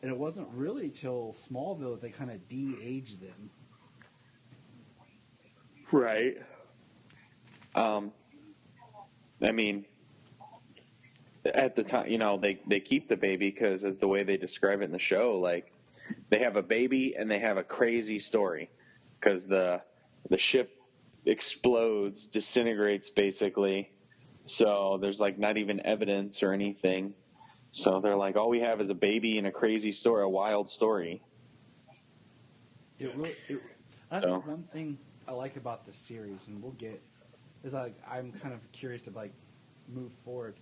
and it wasn't really till Smallville that they kind of de-aged them. Right. I mean, at the time, they keep the baby because, as the way they describe it in the show, like they have a baby and they have a crazy story because the ship explodes, disintegrates basically. So there's like not even evidence or anything. So they're like, all we have is a baby and a crazy story, a wild story. I think one thing I like about the series, and we'll get, is like I'm kind of curious to like move forward,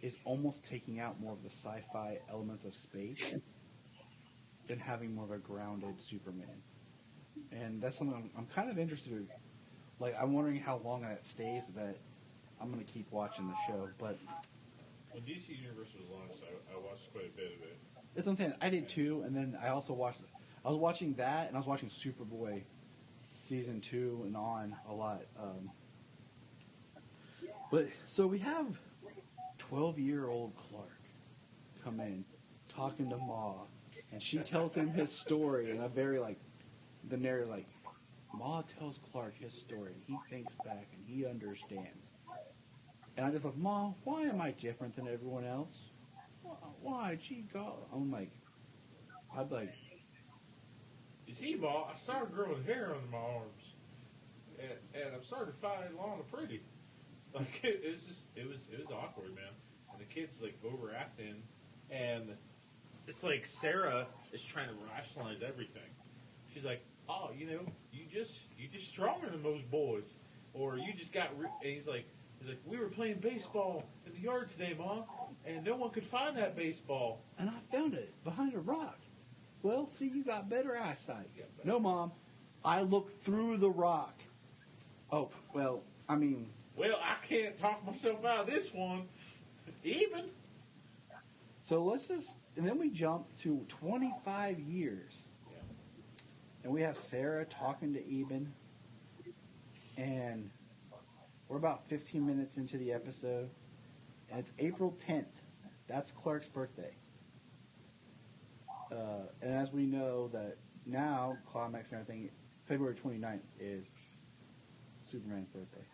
is almost taking out more of the sci-fi elements of space and having more of a grounded Superman. And that's something I'm kind of interested in. Like, I'm wondering how long that stays, that I'm going to keep watching the show. But when DC Universe was launched, I watched quite a bit of it. That's what I'm saying. I did too, and then I also watched, I was watching that, and I was watching Superboy season 2 and on a lot. But, so we have 12-year-old Clark come in, talking to Ma, and she tells him his story, and a very, like, the narrator's like, Ma tells Clark his story, he thinks back, and he understands. And I just like, Ma, why am I different than everyone else? Why? Gee, God. I'd be like, you see, Ma, I started growing hair under my arms, and I'm starting to find long and pretty. Like, it was awkward, man. The kid's like overacting, and it's like Sarah is trying to rationalize everything. She's like, "Oh, you just stronger than most boys, or you just got." And he's like, "We were playing baseball in the yard today, Ma, and no one could find that baseball, and I found it behind a rock." Well, see, you got better eyesight. No, Mom, I looked through the rock. Oh, well, I mean. Well, I can't talk myself out of this one. Even. So let's just, and then we jump to 25 years. Yeah. And we have Sarah talking to Eben. And we're about 15 minutes into the episode. And it's April 10th. That's Clark's birthday. And as we know that now, Climax and everything, February 29th is Superman's birthday.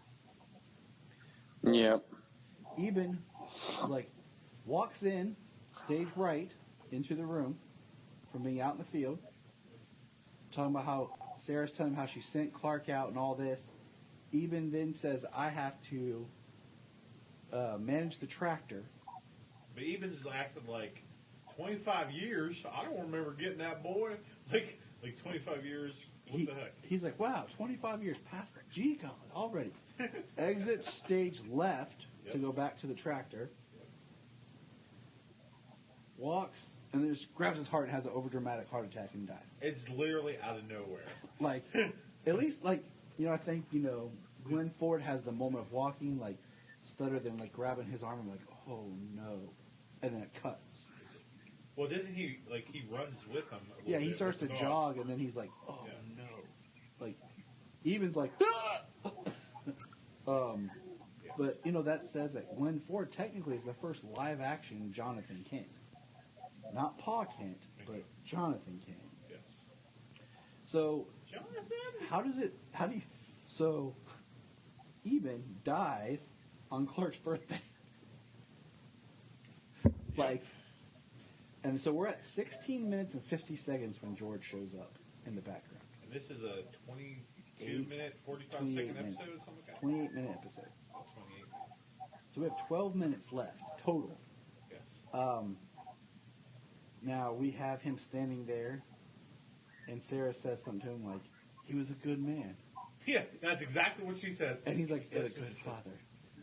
Yep. Eben is like, walks in, stage right, into the room from being out in the field, talking about how Sarah's telling him how she sent Clark out and all this. Eben then says, I have to manage the tractor. But Eben's acting like 25 years. I don't remember getting that boy. Like 25 years. What the heck? He's like, wow, 25 years past it. Gee, God, already. Exits stage left to go back to the tractor. Walks, and then just grabs his heart and has an overdramatic heart attack and dies. It's literally out of nowhere. Like, at least, like, I think, Glenn Ford has the moment of walking, like, stutter, then, like, grabbing his arm and, like, oh, no. And then it cuts. Well, doesn't he, like, he runs with him a little Yeah, he bit starts to with the jog, and then he's like, oh, Yeah. no. Like, Eben's like, ah! But, that says that Glenn Ford technically is the first live-action Jonathan Kent. Not Pa Kent, but Jonathan Kent. Yes. So, Jonathan? So, Eben dies on Clark's birthday. And so we're at 16 minutes and 50 seconds when George shows up in the background. And this is a 22-minute, 45-second episode, something like that? 28-minute episode. Oh, 28 minutes. So we have 12 minutes left, total. Yes. Now, we have him standing there, and Sarah says something to him like, he was a good man. Yeah, that's exactly what she says. And he's like, He a says good what she says. father.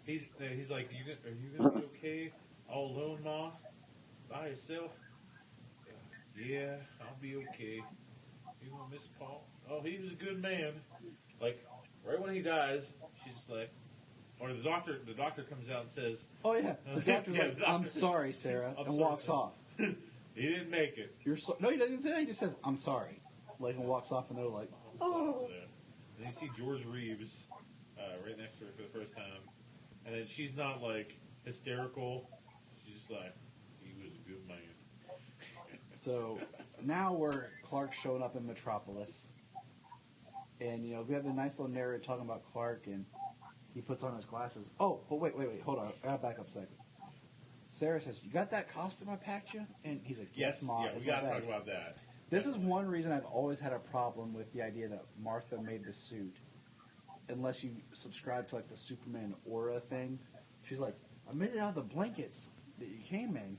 He's like, are you going to be okay all alone, Ma? By yourself? Yeah, I'll be okay. You going to miss Paul? Oh, he was a good man. Like, right when he dies, she's like, or the doctor comes out and says, Oh, yeah. The doctor's Yeah, like, the doctor. I'm sorry, Sarah, I'm and sorry, walks Sarah. off. He didn't make it. No, he doesn't say that. He just says, I'm sorry. Like, and walks off, and they're like, oh. And you see George Reeves right next to her for the first time. And then she's not, like, hysterical. She's just like, he was a good man. So now Clark's showing up in Metropolis. And, we have the nice little narrator talking about Clark, and he puts on his glasses. Oh, but wait, hold on. I gotta back up a second. Sarah says, "You got that costume I packed you?" And he's like, Yes, Mom. yeah, we gotta talk about that. This is one reason I've always had a problem with the idea that Martha made the suit. Unless you subscribe to, like, the Superman aura thing. She's like, "I made it out of the blankets that you came in."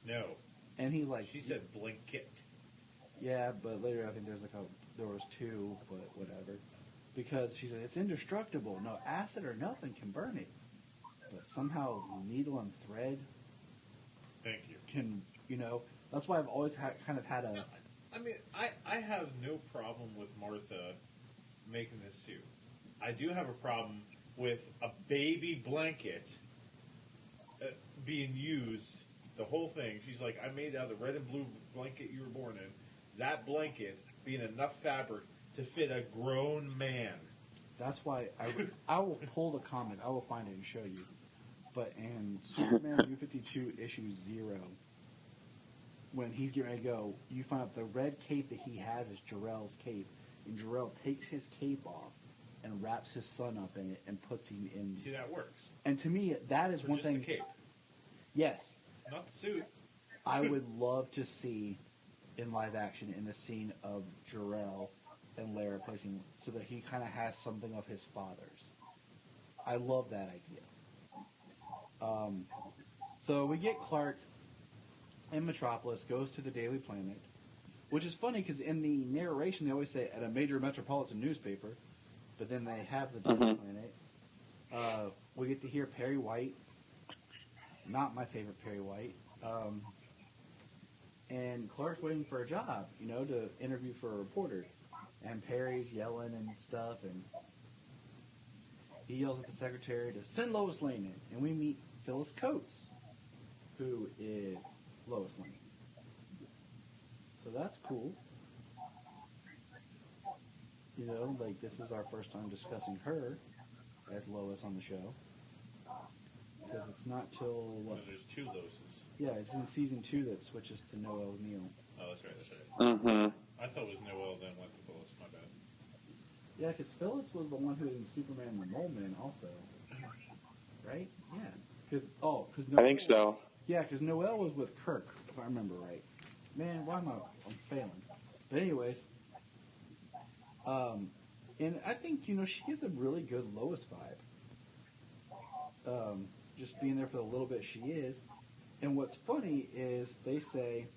No. And he's like... She said blanket. Yeah, but later I think there was two, but whatever. Because she said, "It's indestructible. No acid or nothing can burn it." But somehow needle and thread Thank you. can, that's why I've always kind of had a... I mean, I have no problem with Martha making this suit. I do have a problem with a baby blanket being used, the whole thing. She's like, "I made it out of the red and blue blanket you were born in." That blanket being enough fabric to fit a grown man. That's why I will pull the comic. I will find it and show you. But in Superman New 52 issue 0, when he's getting ready to go, you find out the red cape that he has is Jor-El's cape. And Jor-El takes his cape off and wraps his son up in it and puts him in. See, that works. And to me, that is one just thing. The cape. Yes. Not the suit. I would love to see in live action in the scene of Jor-El and Lara placing so that he kind of has something of his father's. I love that idea. So we get Clark in Metropolis, goes to the Daily Planet, which is funny because in the narration they always say at a major metropolitan newspaper, but then they have the Daily Planet. We get to hear Perry White, not my favorite Perry White, and Clark's waiting for a job, to interview for a reporter. And Perry's yelling and stuff, and he yells at the secretary to send Lois Lane in. And we meet Phyllis Coates, who is Lois Lane. So that's cool. This is our first time discussing her as Lois on the show. Because it's not till... What? There's two Loises. Yeah, it's in season 2 that switches to Noel Neal. Oh, that's right. Mm-hmm. I thought it was Noel, then went to Phyllis. My bad. Yeah, because Phyllis was the one who was in Superman and the Mole Man also. Right? Yeah. Because Noel... I think so. Yeah, because Noel was with Kirk, if I remember right. Man, why am I'm failing. But anyways... and I think, she gives a really good Lois vibe. Just being there for the little bit she is. And what's funny is they say,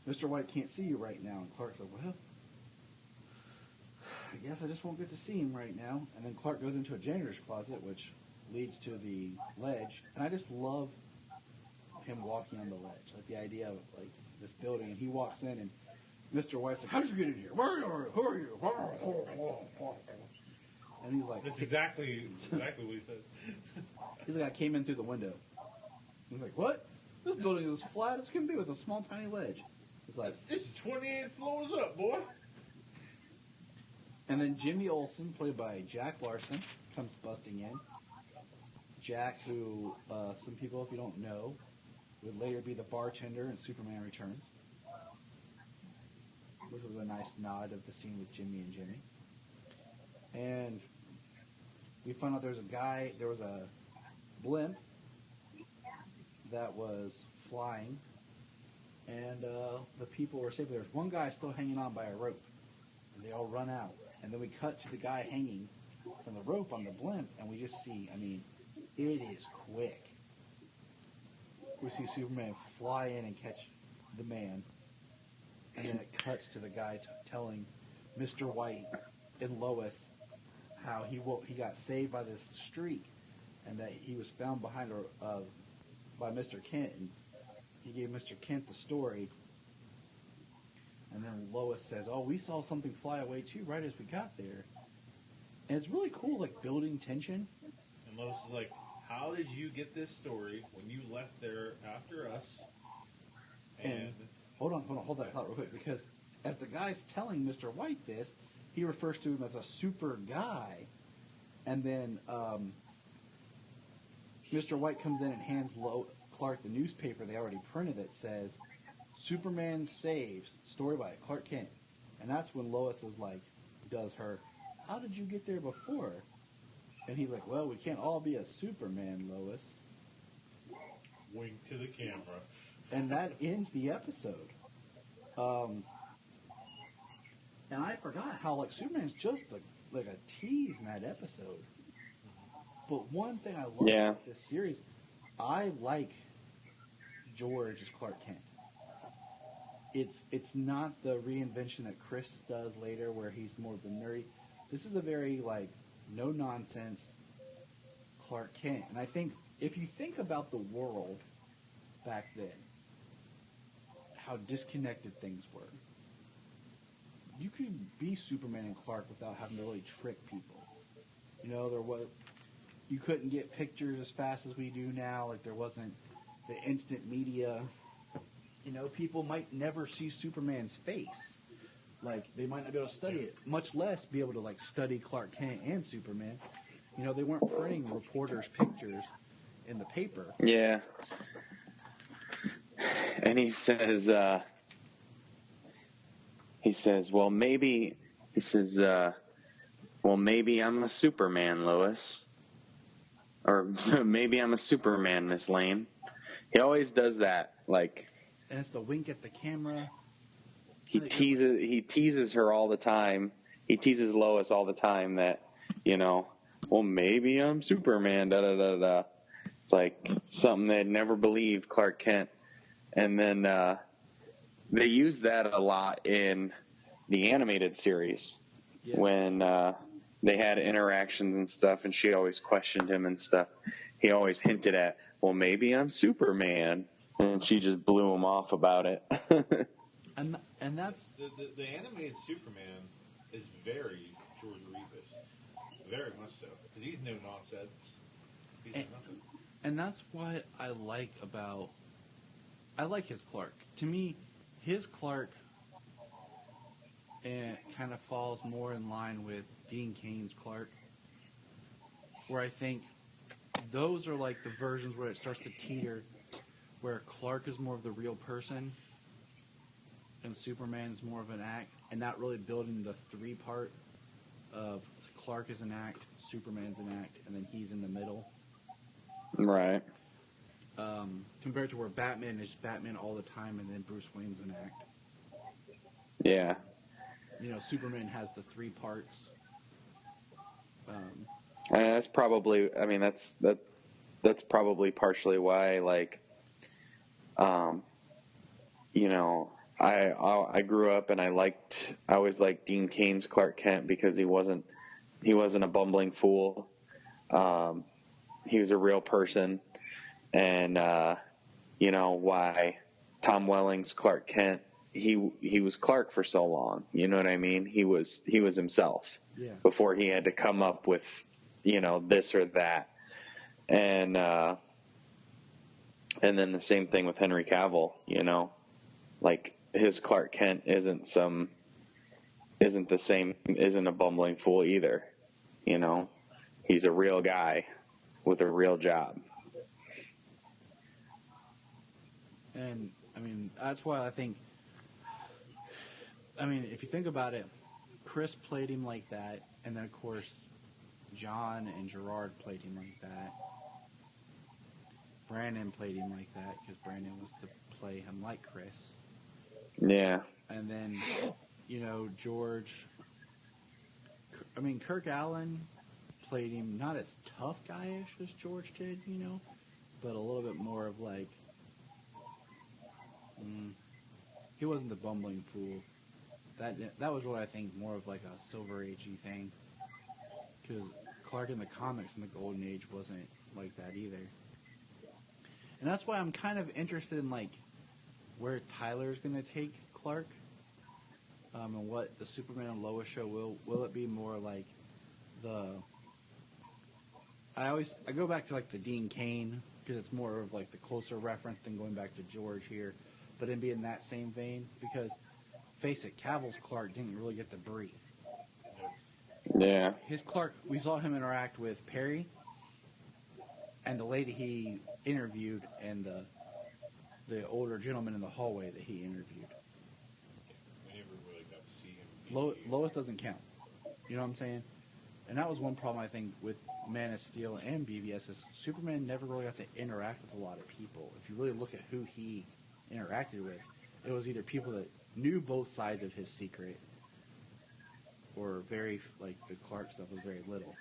Mr. White can't see you right now. And Clark's like, well, I guess I just won't get to see him right now. And then Clark goes into a janitor's closet, which leads to the ledge. And I just love him walking on the ledge. Like the idea of this building. And he walks in and Mr. White's like, "How did you get in here? Where are you? Who are you?" And he's like... That's exactly what he said. He's like, "I came in through the window." He's like, "What? This building is as flat as can be with a small, tiny ledge." He's like... This is 28 floors up, boy. And then Jimmy Olsen, played by Jack Larson, comes busting in. Jack, who some people, if you don't know, would later be the bartender in Superman Returns. Which was a nice nod of the scene with Jimmy and Jimmy. And we found out there was a blimp that was flying, and the people were safe. There's one guy still hanging on by a rope, and they all run out. And then we cut to the guy hanging from the rope on the blimp, and we just see, it is quick. We see Superman fly in and catch the man, and then it cuts to the guy telling Mr. White and Lois how he got saved by this streak, and that he was found behind by Mr. Kent, and he gave Mr. Kent the story. And then Lois says, "Oh, we saw something fly away too right as we got there." And it's really cool, building tension. And Lois is like, "How did you get this story when you left there after us?" And hold that thought real quick, because as the guy's telling Mr. White this, he refers to him as a super guy. And then Mr. White comes in and hands Clark, the newspaper, they already printed it, says, Superman saves, story by Clark Kent. And that's when Lois is like, does her, how did you get there before? And he's like, well, we can't all be a Superman, Lois. Wink to the camera. And that ends the episode. And I forgot how, like, Superman's just like a tease in that episode. But one thing I love about this series, I like George as Clark Kent. It's not the reinvention that Chris does later where he's more of the nerdy. This is a very, like, no-nonsense Clark Kent. And I think, if you think about the world back then, how disconnected things were, you could be Superman and Clark without having to really trick people. You know, you couldn't get pictures as fast as we do now. Like, there wasn't the instant media. You know, people might never see Superman's face. Like, they might not be able to study it, much less be able to, like, study Clark Kent and Superman. You know, they weren't printing reporters' pictures in the paper. Yeah. And he says, well, maybe I'm a Superman, Lois. Or maybe I'm a Superman, Miss Lane. He always does that, like. And it's the wink at the camera. He teases her all the time. He teases Lois all the time that, you know, well, maybe I'm Superman, da-da-da-da. It's like something they'd never believe, Clark Kent. And then they use that a lot in the animated series when they had interactions and stuff, and she always questioned him and stuff. He always hinted at, well, maybe I'm Superman. And she just blew him off about it. and that's... The animated Superman is very George Reeves. Very much so. Because he's no nonsense. And that's what I like about... I like his Clark. To me, his Clark kind of falls more in line with Dean Cain's Clark. Where I think those are like the versions where it starts to teeter, where Clark is more of the real person and Superman's more of an act, and not really building the three-part of Clark is an act, Superman's an act, and then he's in the middle. Right. Compared to where Batman is Batman all the time, and then Bruce Wayne's an act. Yeah. You know, Superman has the three parts. That's probably. I mean, that's probably partially why. Like, you know, I grew up and I always liked Dean Cain's Clark Kent because he wasn't a bumbling fool. He was a real person, and you know why Tom Welling's Clark Kent. He was Clark for so long. You know what I mean? He was himself before he had to come up with, you know, this or that. And then the same thing with Henry Cavill, you know, like his Clark Kent isn't a bumbling fool either. You know, he's a real guy with a real job. And I mean, that's why I think, if you think about it, Chris played him like that, and then of course John and Gerard played him like that. Brandon played him like that because Brandon was to play him like Chris. Yeah. And then, you know, Kirk Allen played him not as tough guy-ish as George did, you know, but a little bit more of like, he wasn't the bumbling fool. That was what I think more of like a Silver Age-y thing, because Clark in the comics in the Golden Age wasn't like that either. And that's why I'm kind of interested in like where Tyler's going to take Clark, and what the Superman and Lois show will it be more like I go back to like the Dean Cain because it's more of like the closer reference than going back to George here, but in being that same vein, because face it, Cavill's Clark didn't really get to breathe. Yeah. His Clark, we saw him interact with Perry, and the lady he interviewed, and the older gentleman in the hallway that he interviewed. I never really got to see him. Lois doesn't count. You know what I'm saying? And that was one problem, I think, with Man of Steel and BVS is Superman never really got to interact with a lot of people. If you really look at who he interacted with, it was either people that knew both sides of his secret or very, like, the Clark stuff was very little.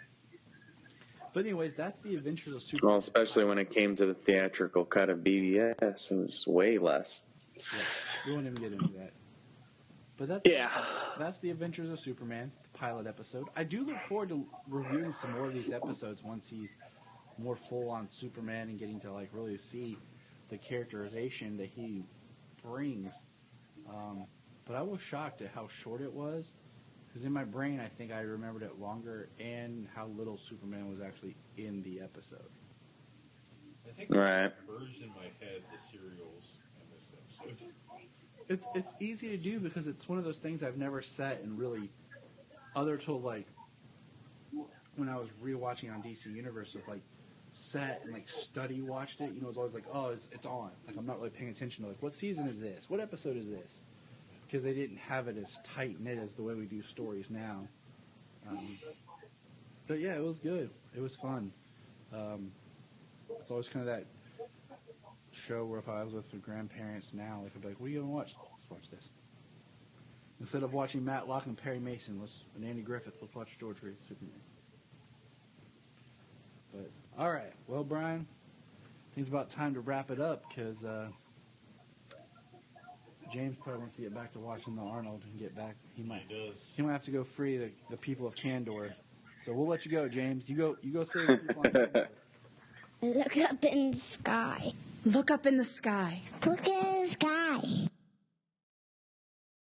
But anyways, that's the Adventures of Superman. Well, especially when it came to the theatrical cut of BVS, it was way less. Yeah, we won't even get into that. But that's the Adventures of Superman, the pilot episode. I do look forward to reviewing some more of these episodes once he's more full on Superman and getting to like really see the characterization that he brings. But I was shocked at how short it was, because in my brain I think I remembered it longer and how little Superman was actually in the episode. I think right. I merged in my head the serials in this episode. It's easy to do because it's one of those things I've never sat and really, other till like when I was rewatching on DC Universe, of like sat and like study watched it. You know, it's always like, oh, it's on. Like I'm not really paying attention to like what season is this, what episode is this, because they didn't have it as tight knit as the way we do stories now. But yeah, it was good. It was fun. It's always kind of that show where if I was with the grandparents now, like I'd be like, what are you gonna watch? Let's watch this. Instead of watching Matlock and Perry Mason and Andy Griffith, let's watch George Reed's Superman. But all right, well, Brian, I think it's about time to wrap it up because James probably wants to get back to watching the Arnold and get back. He might have to go free the people of Kandor. So we'll let you go, James. You go save the people on Kandor. Look up in the sky. Look up in the sky. Look in the sky.